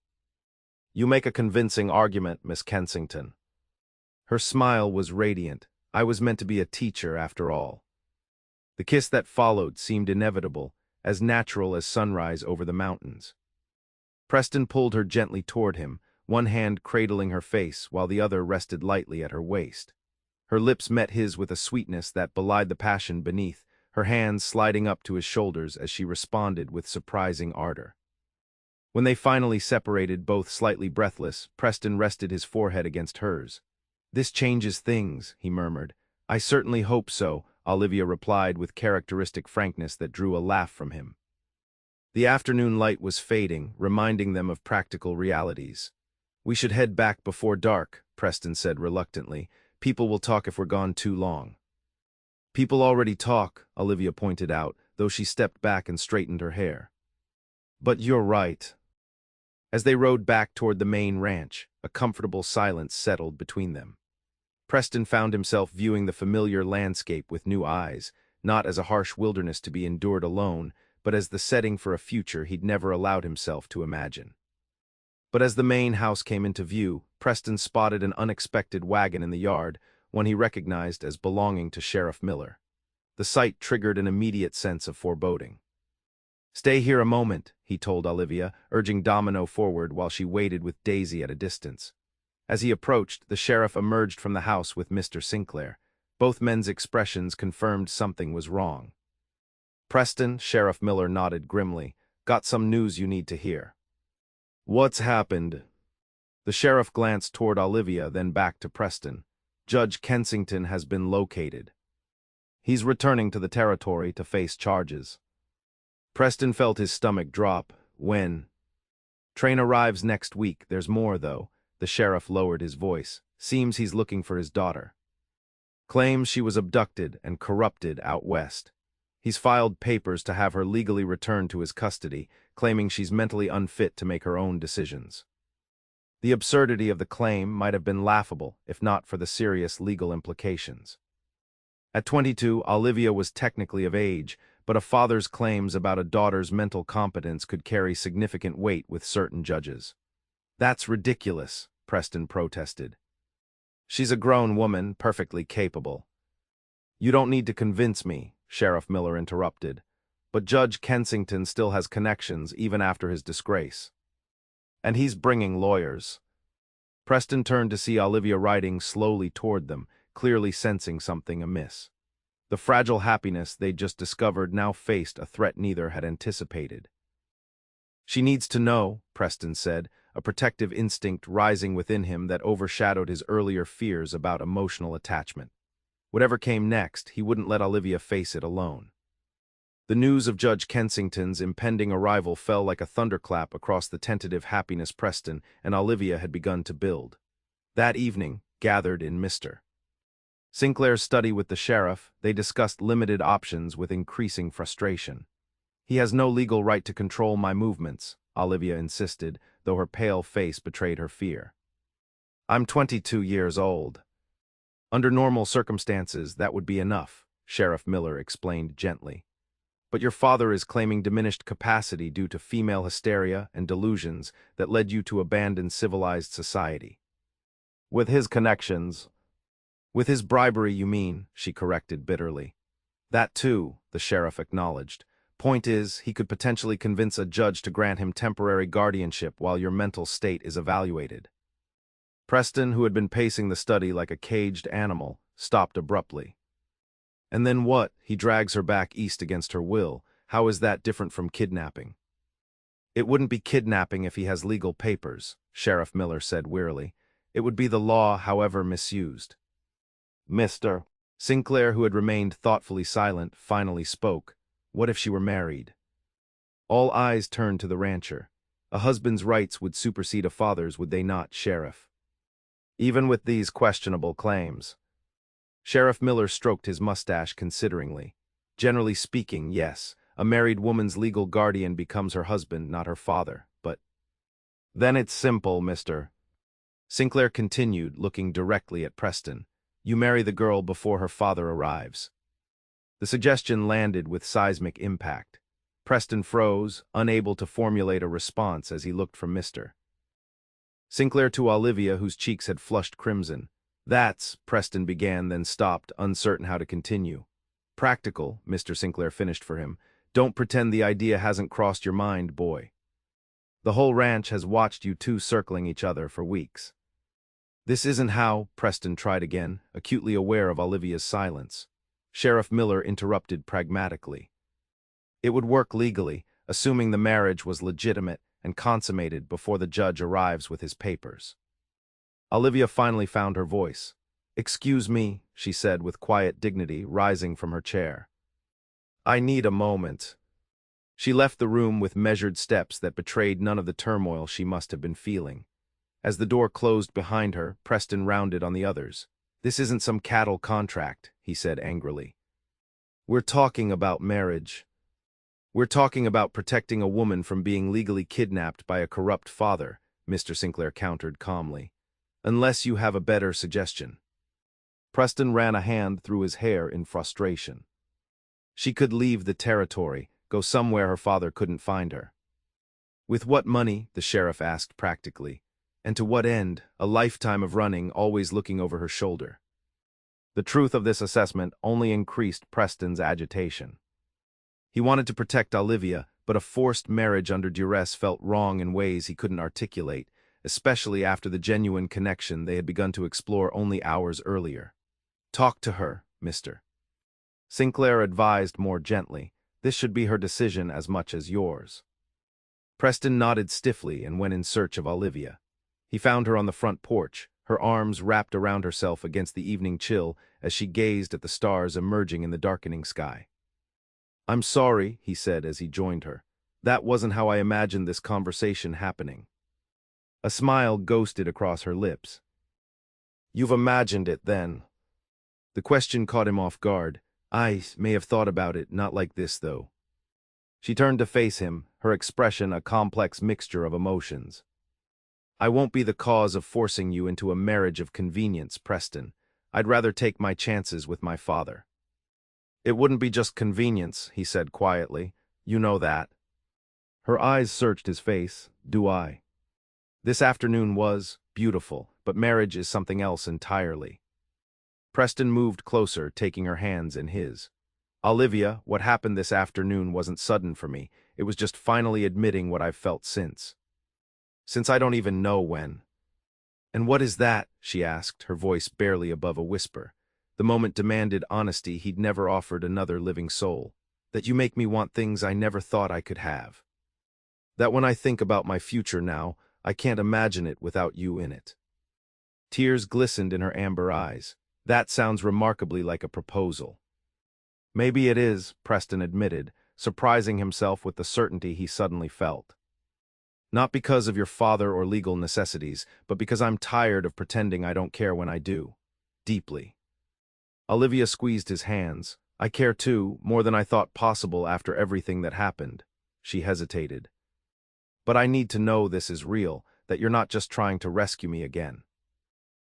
"You make a convincing argument, Miss Kensington." Her smile was radiant. "I was meant to be a teacher, after all." The kiss that followed seemed inevitable, as natural as sunrise over the mountains. Preston pulled her gently toward him, one hand cradling her face while the other rested lightly at her waist. Her lips met his with a sweetness that belied the passion beneath, her hands sliding up to his shoulders as she responded with surprising ardor. When they finally separated, both slightly breathless, Preston rested his forehead against hers. "This changes things," he murmured. "I certainly hope so," Olivia replied with characteristic frankness that drew a laugh from him. The afternoon light was fading, reminding them of practical realities. "We should head back before dark," Preston said reluctantly. "People will talk if we're gone too long." "People already talk," Olivia pointed out, though she stepped back and straightened her hair. "But you're right." As they rode back toward the main ranch, a comfortable silence settled between them. Preston found himself viewing the familiar landscape with new eyes, not as a harsh wilderness to be endured alone, but as the setting for a future he'd never allowed himself to imagine. But as the main house came into view, Preston spotted an unexpected wagon in the yard, one he recognized as belonging to Sheriff Miller. The sight triggered an immediate sense of foreboding. "Stay here a moment," he told Olivia, urging Domino forward while she waited with Daisy at a distance. As he approached, the sheriff emerged from the house with Mr. Sinclair. Both men's expressions confirmed something was wrong. "Preston," Sheriff Miller nodded grimly, "got some news you need to hear." "What's happened?" The sheriff glanced toward Olivia, then back to Preston. "Judge Kensington has been located. He's returning to the territory to face charges." Preston felt his stomach drop. "When?" "Train arrives next week. There's more, though." The sheriff lowered his voice. "Seems he's looking for his daughter. Claims she was abducted and corrupted out west. He's filed papers to have her legally returned to his custody, claiming she's mentally unfit to make her own decisions." The absurdity of the claim might have been laughable, if not for the serious legal implications. At 22, Olivia was technically of age, but a father's claims about a daughter's mental competence could carry significant weight with certain judges. "That's ridiculous," Preston protested. "She's a grown woman, perfectly capable." "You don't need to convince me," Sheriff Miller interrupted. "But Judge Kensington still has connections even after his disgrace. And he's bringing lawyers." Preston turned to see Olivia riding slowly toward them, clearly sensing something amiss. The fragile happiness they'd just discovered now faced a threat neither had anticipated. "She needs to know," Preston said, a protective instinct rising within him that overshadowed his earlier fears about emotional attachment. Whatever came next, he wouldn't let Olivia face it alone. The news of Judge Kensington's impending arrival fell like a thunderclap across the tentative happiness Preston and Olivia had begun to build. That evening, gathered in Mr. Sinclair's study with the sheriff, they discussed limited options with increasing frustration. "He has no legal right to control my movements," Olivia insisted, though her pale face betrayed her fear. "I'm 22 years old. Under normal circumstances, that would be enough," Sheriff Miller explained gently. "But your father is claiming diminished capacity due to female hysteria and delusions that led you to abandon civilized society. With his connections—" "With his bribery, you mean," she corrected bitterly. "That too," the sheriff acknowledged, Point is, he could potentially convince a judge to grant him temporary guardianship while your mental state is evaluated. Preston, who had been pacing the study like a caged animal, stopped abruptly. And then what? He drags her back east against her will. How is that different from kidnapping? It wouldn't be kidnapping if he has legal papers, Sheriff Miller said wearily. It would be the law, however misused. Mr. Sinclair, who had remained thoughtfully silent, finally spoke. What if she were married? All eyes turned to the rancher. A husband's rights would supersede a father's, would they not, Sheriff? Even with these questionable claims. Sheriff Miller stroked his mustache consideringly. Generally speaking, yes, a married woman's legal guardian becomes her husband, not her father, but… Then it's simple, Mr. Sinclair continued, looking directly at Preston. You marry the girl before her father arrives. The suggestion landed with seismic impact. Preston froze, unable to formulate a response as he looked from Mr. Sinclair to Olivia, whose cheeks had flushed crimson. That's, Preston began, then stopped, uncertain how to continue. Practical, Mr. Sinclair finished for him. Don't pretend the idea hasn't crossed your mind, boy. The whole ranch has watched you two circling each other for weeks. This isn't how, Preston tried again, acutely aware of Olivia's silence. Sheriff Miller interrupted pragmatically. It would work legally, assuming the marriage was legitimate and consummated before the judge arrives with his papers. Olivia finally found her voice. Excuse me, she said with quiet dignity, rising from her chair. I need a moment. She left the room with measured steps that betrayed none of the turmoil she must have been feeling. As the door closed behind her, Preston rounded on the others. This isn't some cattle contract, he said angrily. We're talking about marriage. We're talking about protecting a woman from being legally kidnapped by a corrupt father, Mr. Sinclair countered calmly. Unless you have a better suggestion. Preston ran a hand through his hair in frustration. She could leave the territory, go somewhere her father couldn't find her. With what money? The sheriff asked practically. And to what end? A lifetime of running, always looking over her shoulder. The truth of this assessment only increased Preston's agitation. He wanted to protect Olivia, but a forced marriage under duress felt wrong in ways he couldn't articulate, especially after the genuine connection they had begun to explore only hours earlier. Talk to her, Mr. Sinclair advised more gently. This should be her decision as much as yours. Preston nodded stiffly and went in search of Olivia. He found her on the front porch, her arms wrapped around herself against the evening chill as she gazed at the stars emerging in the darkening sky. I'm sorry, he said as he joined her. That wasn't how I imagined this conversation happening. A smile ghosted across her lips. You've imagined it, then. The question caught him off guard. I may have thought about it, not like this, though. She turned to face him, her expression a complex mixture of emotions. I won't be the cause of forcing you into a marriage of convenience, Preston. I'd rather take my chances with my father. It wouldn't be just convenience, he said quietly. You know that. Her eyes searched his face. Do I? This afternoon was beautiful, but marriage is something else entirely. Preston moved closer, taking her hands in his. Olivia, what happened this afternoon wasn't sudden for me. It was just finally admitting what I've felt since. Since I don't even know when. And what is that? She asked, her voice barely above a whisper. The moment demanded honesty he'd never offered another living soul. That you make me want things I never thought I could have. That when I think about my future now, I can't imagine it without you in it. Tears glistened in her amber eyes. That sounds remarkably like a proposal. Maybe it is, Preston admitted, surprising himself with the certainty he suddenly felt. Not because of your father or legal necessities, but because I'm tired of pretending I don't care when I do. Deeply. Olivia squeezed his hands. I care too, more than I thought possible after everything that happened. She hesitated. But I need to know this is real, that you're not just trying to rescue me again.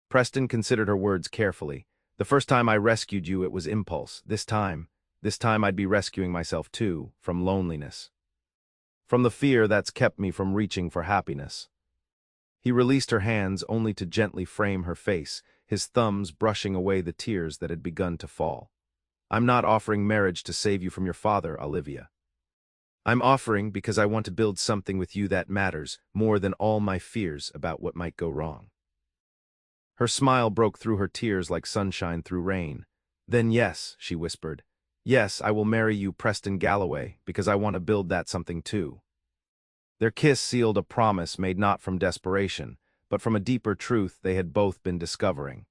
Preston considered her words carefully. The first time I rescued you, it was impulse. This time I'd be rescuing myself too, from loneliness. From the fear that's kept me from reaching for happiness. He released her hands only to gently frame her face, his thumbs brushing away the tears that had begun to fall. I'm not offering marriage to save you from your father, Olivia. I'm offering because I want to build something with you that matters more than all my fears about what might go wrong." Her smile broke through her tears like sunshine through rain. "Then yes," she whispered. "Yes, I will marry you, Preston Galloway, because I want to build that something too." Their kiss sealed a promise made not from desperation, but from a deeper truth they had both been discovering.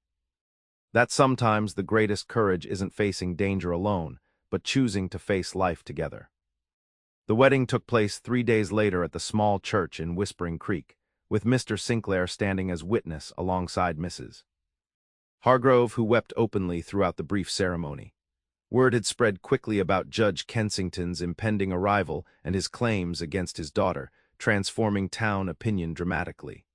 That sometimes the greatest courage isn't facing danger alone, but choosing to face life together. The wedding took place 3 days later at the small church in Whispering Creek, with Mr. Sinclair standing as witness alongside Mrs. Hargrove, who wept openly throughout the brief ceremony. Word had spread quickly about Judge Kensington's impending arrival and his claims against his daughter, transforming town opinion dramatically.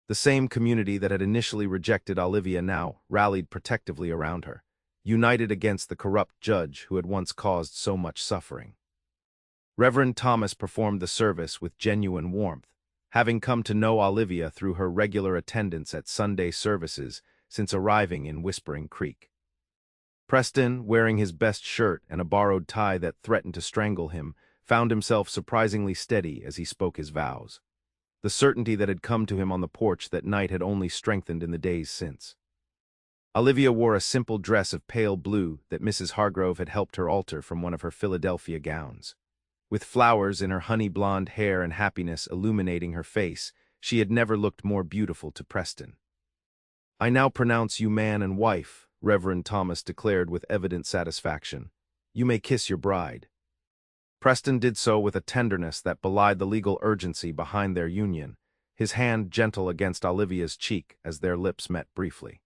The same community that had initially rejected Olivia now rallied protectively around her, united against the corrupt judge who had once caused so much suffering. Reverend Thomas performed the service with genuine warmth, having come to know Olivia through her regular attendance at Sunday services since arriving in Whispering Creek. Preston, wearing his best shirt and a borrowed tie that threatened to strangle him, found himself surprisingly steady as he spoke his vows. The certainty that had come to him on the porch that night had only strengthened in the days since. Olivia wore a simple dress of pale blue that Mrs. Hargrove had helped her alter from one of her Philadelphia gowns. With flowers in her honey-blonde hair and happiness illuminating her face, she had never looked more beautiful to Preston. "I now pronounce you man and wife," Reverend Thomas declared with evident satisfaction. "You may kiss your bride." Preston did so with a tenderness that belied the legal urgency behind their union, his hand gentle against Olivia's cheek as their lips met briefly.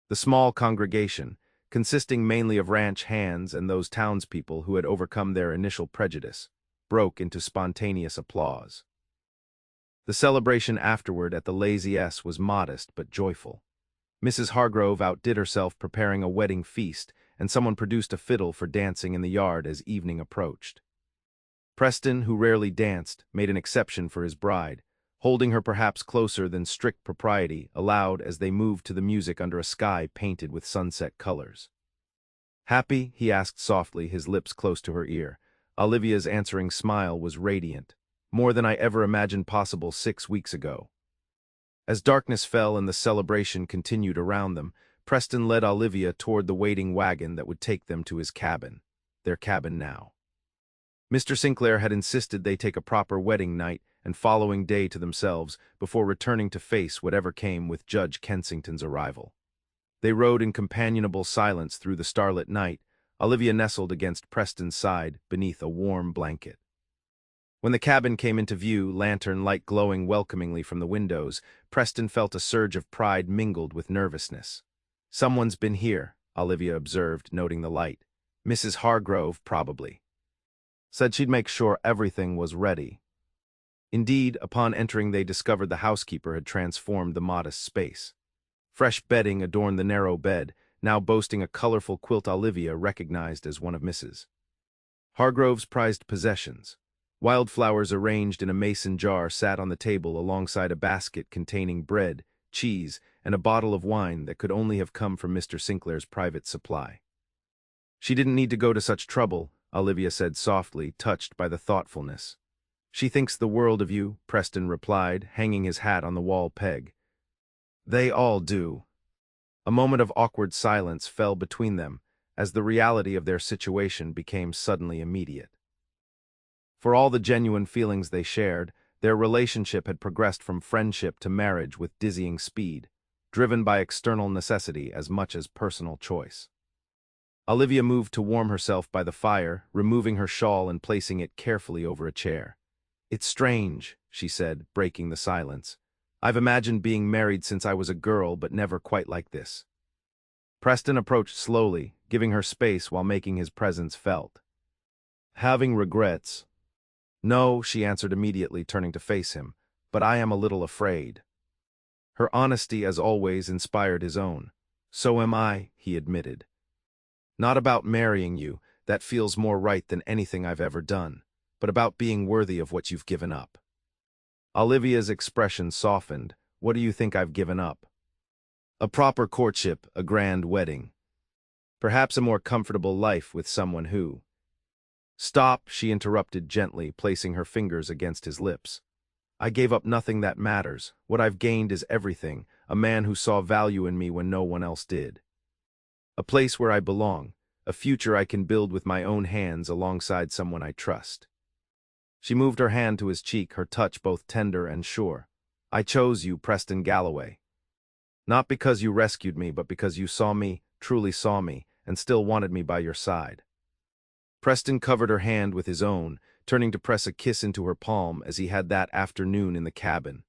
The small congregation, consisting mainly of ranch hands and those townspeople who had overcome their initial prejudice, broke into spontaneous applause. The celebration afterward at the Lazy S was modest but joyful. Mrs. Hargrove outdid herself preparing a wedding feast, and someone produced a fiddle for dancing in the yard as evening approached. Preston, who rarely danced, made an exception for his bride, holding her perhaps closer than strict propriety allowed as they moved to the music under a sky painted with sunset colors. "Happy?" he asked softly, his lips close to her ear. Olivia's answering smile was radiant, more than I ever imagined possible 6 weeks ago. As darkness fell and the celebration continued around them, Preston led Olivia toward the waiting wagon that would take them to his cabin, their cabin now. Mr. Sinclair had insisted they take a proper wedding night and following day to themselves before returning to face whatever came with Judge Kensington's arrival. They rode in companionable silence through the starlit night, Olivia nestled against Preston's side beneath a warm blanket. When the cabin came into view, lantern light glowing welcomingly from the windows, Preston felt a surge of pride mingled with nervousness. "Someone's been here," Olivia observed, noting the light. "Mrs. Hargrove, probably. Said she'd make sure everything was ready." Indeed, upon entering they discovered the housekeeper had transformed the modest space. Fresh bedding adorned the narrow bed, now boasting a colorful quilt Olivia recognized as one of Mrs. Hargrove's prized possessions. Wildflowers arranged in a mason jar sat on the table alongside a basket containing bread, cheese, and a bottle of wine that could only have come from Mr. Sinclair's private supply. "She didn't need to go to such trouble," Olivia said softly, touched by the thoughtfulness. "She thinks the world of you," Preston replied, hanging his hat on the wall peg. "They all do." A moment of awkward silence fell between them as the reality of their situation became suddenly immediate. For all the genuine feelings they shared, their relationship had progressed from friendship to marriage with dizzying speed, driven by external necessity as much as personal choice. Olivia moved to warm herself by the fire, removing her shawl and placing it carefully over a chair. "It's strange," she said, breaking the silence. "I've imagined being married since I was a girl, but never quite like this." Preston approached slowly, giving her space while making his presence felt. "Having regrets?" "No," she answered immediately, turning to face him, "but I am a little afraid." Her honesty, as always, inspired his own. "So am I," he admitted. "Not about marrying you, that feels more right than anything I've ever done, but about being worthy of what you've given up." Olivia's expression softened. "What do you think I've given up?" "A proper courtship, a grand wedding. Perhaps a more comfortable life with someone who..." "Stop," she interrupted gently, placing her fingers against his lips. "I gave up nothing that matters. What I've gained is everything, a man who saw value in me when no one else did. A place where I belong, a future I can build with my own hands alongside someone I trust." She moved her hand to his cheek, her touch both tender and sure. "I chose you, Preston Galloway. Not because you rescued me, but because you saw me, truly saw me, and still wanted me by your side." Preston covered her hand with his own, turning to press a kiss into her palm as he had that afternoon in the cabin,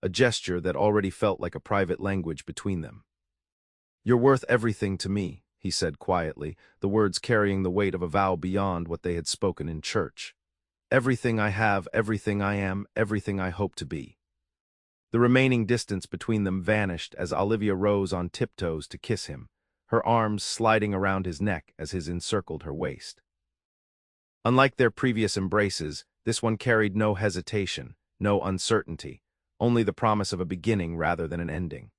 a gesture that already felt like a private language between them. "You're worth everything to me," he said quietly, the words carrying the weight of a vow beyond what they had spoken in church. "Everything I have, everything I am, everything I hope to be." The remaining distance between them vanished as Olivia rose on tiptoes to kiss him, her arms sliding around his neck as his encircled her waist. Unlike their previous embraces, this one carried no hesitation, no uncertainty, only the promise of a beginning rather than an ending.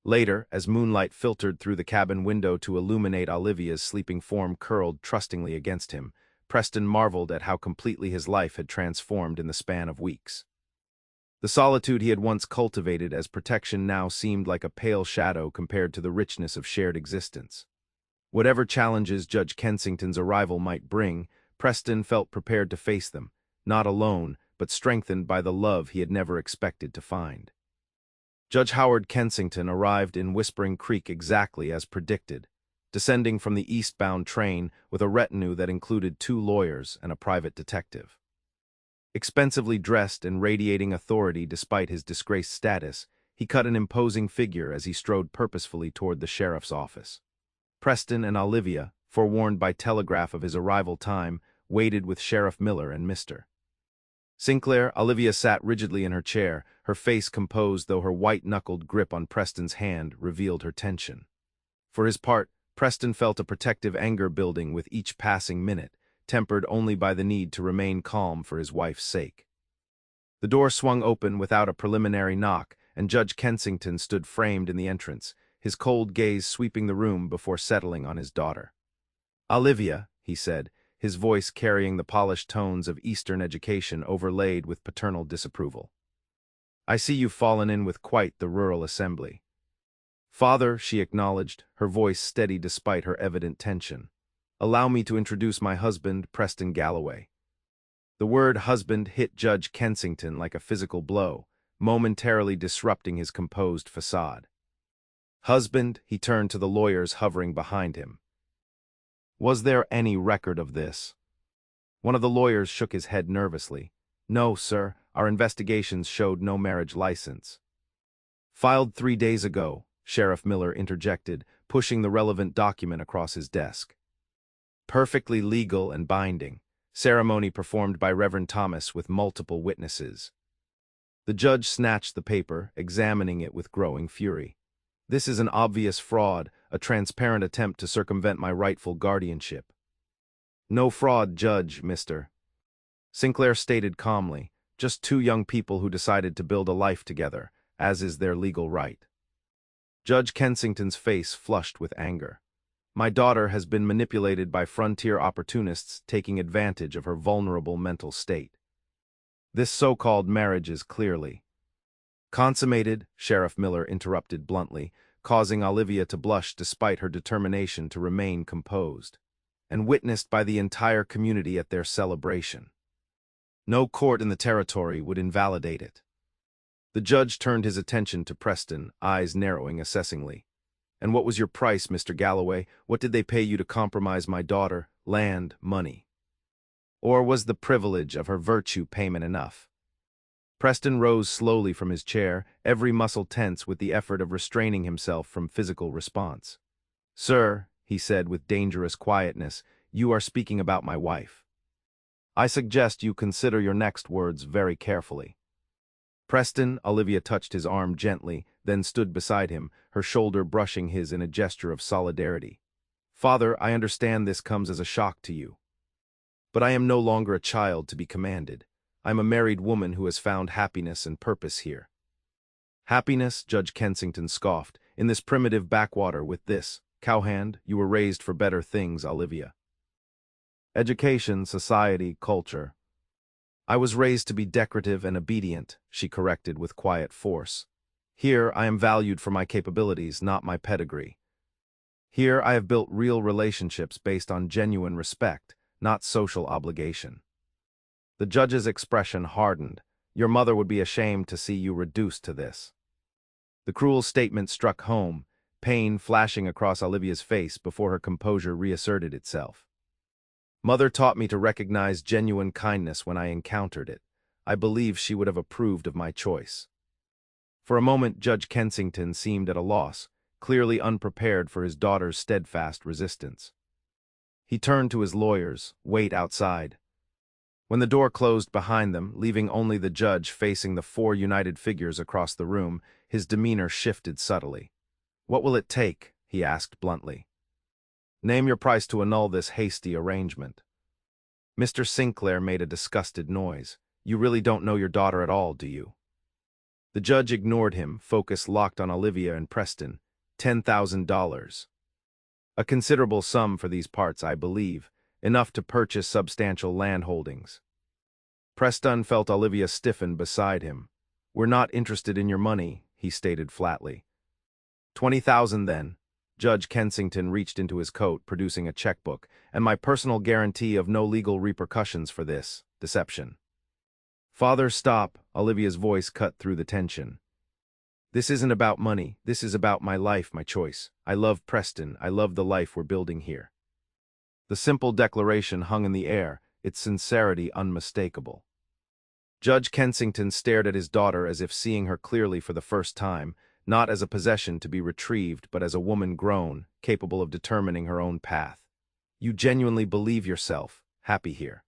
Later, as moonlight filtered through the cabin window to illuminate Olivia's sleeping form curled trustingly against him, Preston marveled at how completely his life had transformed in the span of weeks. The solitude he had once cultivated as protection now seemed like a pale shadow compared to the richness of shared existence. Whatever challenges Judge Kensington's arrival might bring, Preston felt prepared to face them, not alone, but strengthened by the love he had never expected to find. Judge Howard Kensington arrived in Whispering Creek exactly as predicted, descending from the eastbound train with a retinue that included 2 lawyers and a private detective. Expensively dressed and radiating authority despite his disgraced status, he cut an imposing figure as he strode purposefully toward the sheriff's office. Preston and Olivia, forewarned by telegraph of his arrival time, waited with Sheriff Miller and Mr. Sinclair. Olivia sat rigidly in her chair, her face composed though her white-knuckled grip on Preston's hand revealed her tension. For his part, Preston felt a protective anger building with each passing minute, tempered only by the need to remain calm for his wife's sake. The door swung open without a preliminary knock, and Judge Kensington stood framed in the entrance, his cold gaze sweeping the room before settling on his daughter. "Olivia," he said, his voice carrying the polished tones of Eastern education overlaid with paternal disapproval. "I see you've fallen in with quite the rural assembly." "Father," she acknowledged, her voice steady despite her evident tension. "Allow me to introduce my husband, Preston Galloway." The word husband hit Judge Kensington like a physical blow, momentarily disrupting his composed facade. "Husband," he turned to the lawyers hovering behind him. "Was there any record of this?" One of the lawyers shook his head nervously. "No, sir, our investigations showed no marriage license." "Filed 3 days ago," Sheriff Miller interjected, pushing the relevant document across his desk. "Perfectly legal and binding. Ceremony performed by Reverend Thomas with multiple witnesses." The judge snatched the paper, examining it with growing fury. "This is an obvious fraud, a transparent attempt to circumvent my rightful guardianship." "No fraud, Judge, Mr. Sinclair stated calmly. "Just 2 young people who decided to build a life together, as is their legal right." Judge Kensington's face flushed with anger. "My daughter has been manipulated by frontier opportunists taking advantage of her vulnerable mental state. This so-called marriage is clearly consummated," Sheriff Miller interrupted bluntly, causing Olivia to blush despite her determination to remain composed, "and witnessed by the entire community at their celebration. No court in the territory would invalidate it." The judge turned his attention to Preston, eyes narrowing assessingly. "And what was your price, Mr. Galloway? What did they pay you to compromise my daughter? Land, money? Or was the privilege of her virtue payment enough?" Preston rose slowly from his chair, every muscle tense with the effort of restraining himself from physical response. "Sir," he said with dangerous quietness, "you are speaking about my wife. I suggest you consider your next words very carefully." "Preston," Olivia touched his arm gently, then stood beside him, her shoulder brushing his in a gesture of solidarity. "Father, I understand this comes as a shock to you. But I am no longer a child to be commanded. I'm a married woman who has found happiness and purpose here." "Happiness," Judge Kensington scoffed, "in this primitive backwater with this cowhand? You were raised for better things, Olivia." Education, society, culture. I was raised to be decorative and obedient, she corrected with quiet force. Here I am valued for my capabilities, not my pedigree. Here I have built real relationships based on genuine respect, not social obligation. The judge's expression hardened. Your mother would be ashamed to see you reduced to this. The cruel statement struck home, pain flashing across Olivia's face before her composure reasserted itself. Mother taught me to recognize genuine kindness when I encountered it. I believe she would have approved of my choice. For a moment, Judge Kensington seemed at a loss, clearly unprepared for his daughter's steadfast resistance. He turned to his lawyers. Wait outside. When the door closed behind them, leaving only the judge facing the four united figures across the room, his demeanor shifted subtly. What will it take? He asked bluntly. Name your price to annul this hasty arrangement. Mr. Sinclair made a disgusted noise. You really don't know your daughter at all, do you? The judge ignored him, focus locked on Olivia and Preston. $10,000. A considerable sum for these parts, I believe, enough to purchase substantial land holdings. Preston felt Olivia stiffen beside him. We're not interested in your money, he stated flatly. 20,000 then. Judge Kensington reached into his coat, producing a checkbook, and my personal guarantee of no legal repercussions for this deception. Father, stop, Olivia's voice cut through the tension. This isn't about money, this is about my life, my choice. I love Preston, I love the life we're building here. The simple declaration hung in the air, its sincerity unmistakable. Judge Kensington stared at his daughter as if seeing her clearly for the first time, not as a possession to be retrieved, but as a woman grown, capable of determining her own path. You genuinely believe yourself happy here?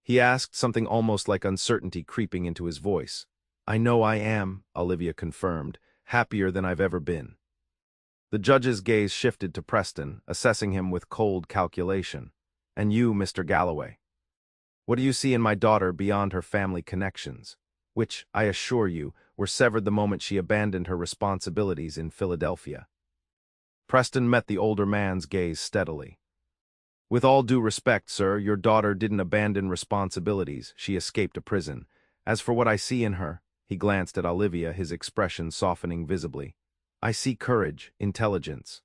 He asked, something almost like uncertainty creeping into his voice. I know I am, Olivia confirmed, happier than I've ever been. The judge's gaze shifted to Preston, assessing him with cold calculation. And you, Mr. Galloway? What do you see in my daughter beyond her family connections, which, I assure you, were severed the moment she abandoned her responsibilities in Philadelphia? Preston met the older man's gaze steadily. With all due respect, sir, your daughter didn't abandon responsibilities, she escaped a prison. As for what I see in her, he glanced at Olivia, his expression softening visibly. I see courage, intelligence,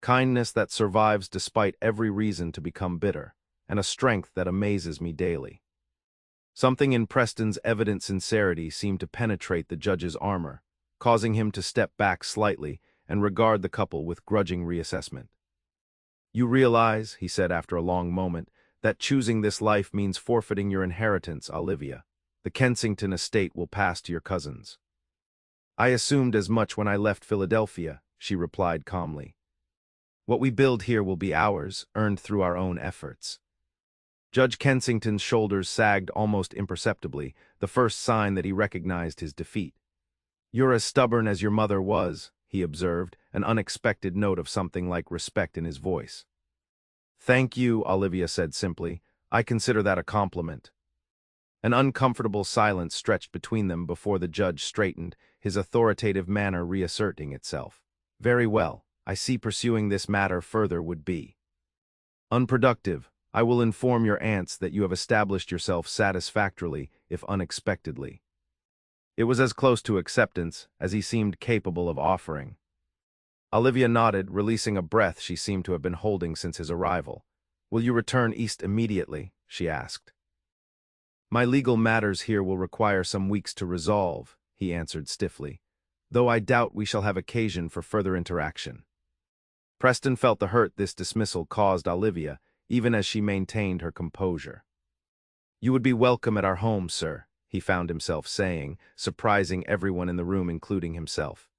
kindness that survives despite every reason to become bitter, and a strength that amazes me daily. Something in Preston's evident sincerity seemed to penetrate the judge's armor, causing him to step back slightly and regard the couple with grudging reassessment. You realize, he said after a long moment, that choosing this life means forfeiting your inheritance, Olivia. The Kensington estate will pass to your cousins. I assumed as much when I left Philadelphia, she replied calmly. What we build here will be ours, earned through our own efforts. Judge Kensington's shoulders sagged almost imperceptibly, the first sign that he recognized his defeat. You're as stubborn as your mother was, he observed, an unexpected note of something like respect in his voice. Thank you, Olivia said simply. I consider that a compliment. An uncomfortable silence stretched between them before the judge straightened, his authoritative manner reasserting itself. Very well, I see pursuing this matter further would be unproductive. I will inform your aunts that you have established yourself satisfactorily, if unexpectedly. It was as close to acceptance as he seemed capable of offering. Olivia nodded, releasing a breath she seemed to have been holding since his arrival. Will you return east immediately? She asked. My legal matters here will require some weeks to resolve, he answered stiffly, though I doubt we shall have occasion for further interaction. Preston felt the hurt this dismissal caused Olivia, even as she maintained her composure. You would be welcome at our home, sir, he found himself saying, surprising everyone in the room including himself,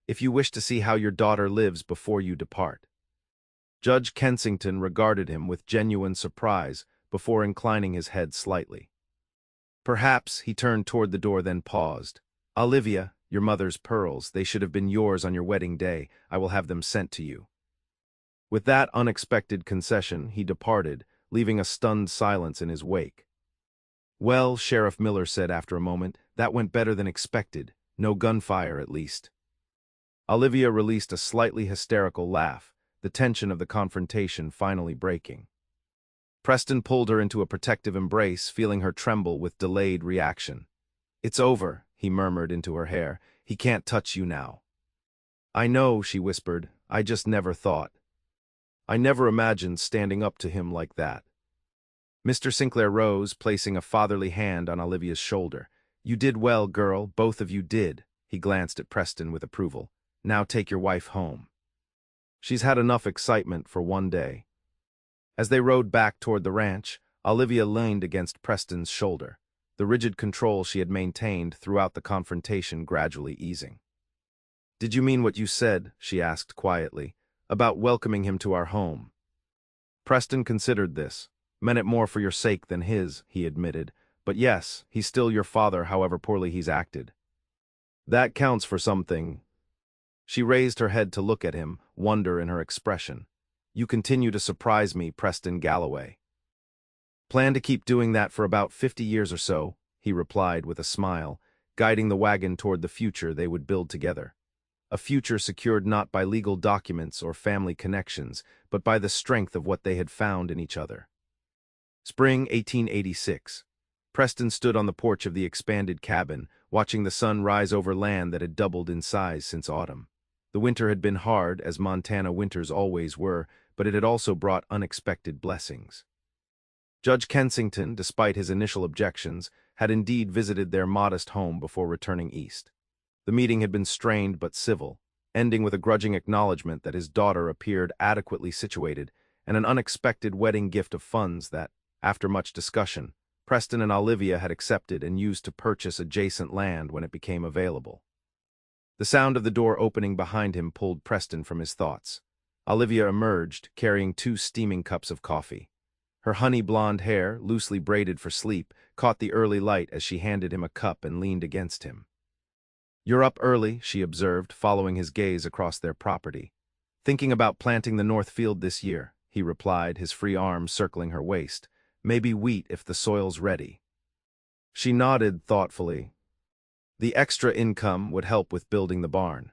if you wish to see how your daughter lives before you depart. Judge Kensington regarded him with genuine surprise before inclining his head slightly. Perhaps he turned toward the door, then paused. Olivia, your mother's pearls, they should have been yours on your wedding day. I will have them sent to you. With that unexpected concession, he departed, leaving a stunned silence in his wake. Well, Sheriff Miller said after a moment, that went better than expected. No gunfire, at least. Olivia released a slightly hysterical laugh, the tension of the confrontation finally breaking. Preston pulled her into a protective embrace, feeling her tremble with delayed reaction. "It's over," he murmured into her hair. "He can't touch you now." "I know," she whispered. "I just never thought. I never imagined standing up to him like that." Mr. Sinclair rose, placing a fatherly hand on Olivia's shoulder. "You did well, girl, both of you did." He glanced at Preston with approval. "Now take your wife home. She's had enough excitement for one day." As they rode back toward the ranch, Olivia leaned against Preston's shoulder, the rigid control she had maintained throughout the confrontation gradually easing. "Did you mean what you said," she asked quietly, "about welcoming him to our home?" Preston considered this. "Meant it more for your sake than his," he admitted. "But yes, he's still your father, however poorly he's acted." "That counts for something." She raised her head to look at him, wonder in her expression. "You continue to surprise me, Preston Galloway." "Plan to keep doing that for about 50 years or so," he replied with a smile, guiding the wagon toward the future they would build together. A future secured not by legal documents or family connections, but by the strength of what they had found in each other. Spring 1886. Preston stood on the porch of the expanded cabin, watching the sun rise over land that had doubled in size since autumn. The winter had been hard, as Montana winters always were, but it had also brought unexpected blessings. Judge Kensington, despite his initial objections, had indeed visited their modest home before returning east. The meeting had been strained but civil, ending with a grudging acknowledgement that his daughter appeared adequately situated and an unexpected wedding gift of funds that, after much discussion, Preston and Olivia had accepted and used to purchase adjacent land when it became available. The sound of the door opening behind him pulled Preston from his thoughts. Olivia emerged, carrying 2 steaming cups of coffee. Her honey-blonde hair, loosely braided for sleep, caught the early light as she handed him a cup and leaned against him. "You're up early," she observed, following his gaze across their property. "Thinking about planting the north field this year," he replied, his free arm circling her waist. "Maybe wheat if the soil's ready." She nodded thoughtfully. The extra income would help with building the barn.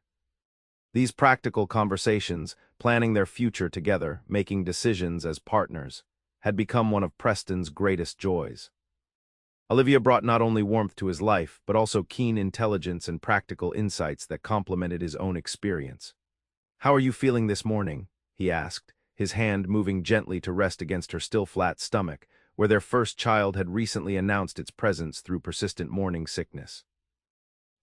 These practical conversations, planning their future together, making decisions as partners, had become one of Preston's greatest joys. Olivia brought not only warmth to his life, but also keen intelligence and practical insights that complemented his own experience. "How are you feeling this morning?" he asked, his hand moving gently to rest against her still flat stomach, where their first child had recently announced its presence through persistent morning sickness.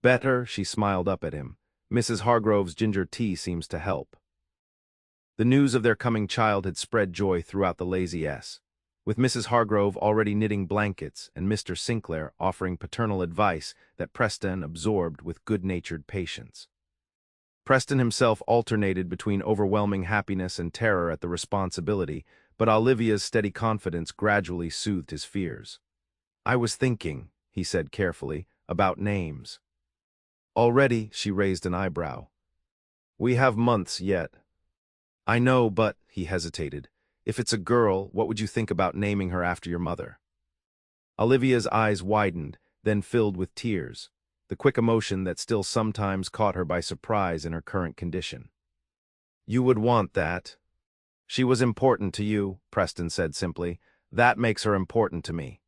"Better," she smiled up at him. "Mrs. Hargrove's ginger tea seems to help." The news of their coming child had spread joy throughout the Lazy S, with Mrs. Hargrove already knitting blankets and Mr. Sinclair offering paternal advice that Preston absorbed with good-natured patience. Preston himself alternated between overwhelming happiness and terror at the responsibility, but Olivia's steady confidence gradually soothed his fears. "I was thinking," he said carefully, "about names." "Already?" she raised an eyebrow. "We have months yet." "I know, but," he hesitated, "if it's a girl, what would you think about naming her after your mother?" Olivia's eyes widened, then filled with tears, the quick emotion that still sometimes caught her by surprise in her current condition. "You would want that." "She was important to you," Preston said simply. "That makes her important to me."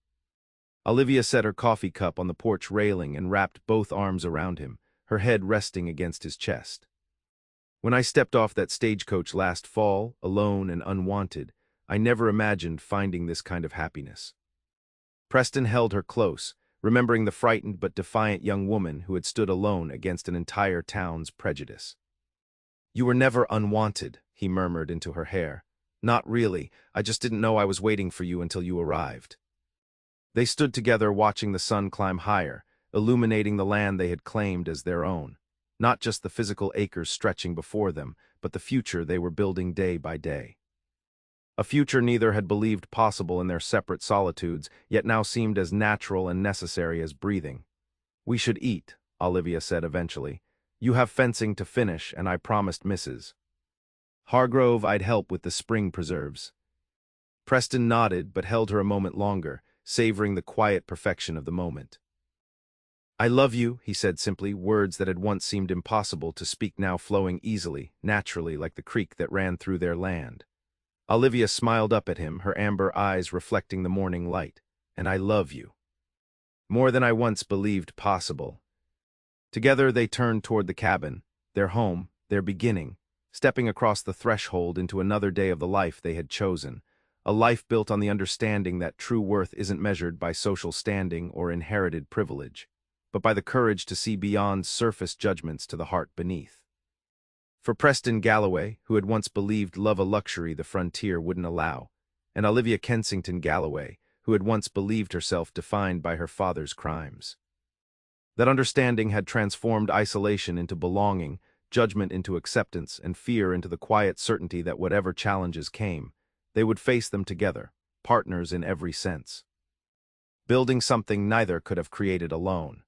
Olivia set her coffee cup on the porch railing and wrapped both arms around him, her head resting against his chest. "When I stepped off that stagecoach last fall, alone and unwanted, I never imagined finding this kind of happiness." Preston held her close, remembering the frightened but defiant young woman who had stood alone against an entire town's prejudice. "You were never unwanted," he murmured into her hair. "Not really, I just didn't know I was waiting for you until you arrived." They stood together watching the sun climb higher, illuminating the land they had claimed as their own. Not just the physical acres stretching before them, but the future they were building day by day. A future neither had believed possible in their separate solitudes, yet now seemed as natural and necessary as breathing. "We should eat," Olivia said eventually. "You have fencing to finish, and I promised Mrs. Hargrove I'd help with the spring preserves." Preston nodded, but held her a moment longer, savoring the quiet perfection of the moment. "I love you," he said simply, words that had once seemed impossible to speak now flowing easily, naturally, like the creek that ran through their land. Olivia smiled up at him, her amber eyes reflecting the morning light. And I love you. More than I once believed possible. Together they turned toward the cabin, their home, their beginning, stepping across the threshold into another day of the life they had chosen, a life built on the understanding that true worth isn't measured by social standing or inherited privilege, but by the courage to see beyond surface judgments to the heart beneath. For Preston Galloway, who had once believed love a luxury the frontier wouldn't allow, and Olivia Kensington Galloway, who had once believed herself defined by her father's crimes. That understanding had transformed isolation into belonging, judgment into acceptance, and fear into the quiet certainty that whatever challenges came, they would face them together, partners in every sense. Building something neither could have created alone.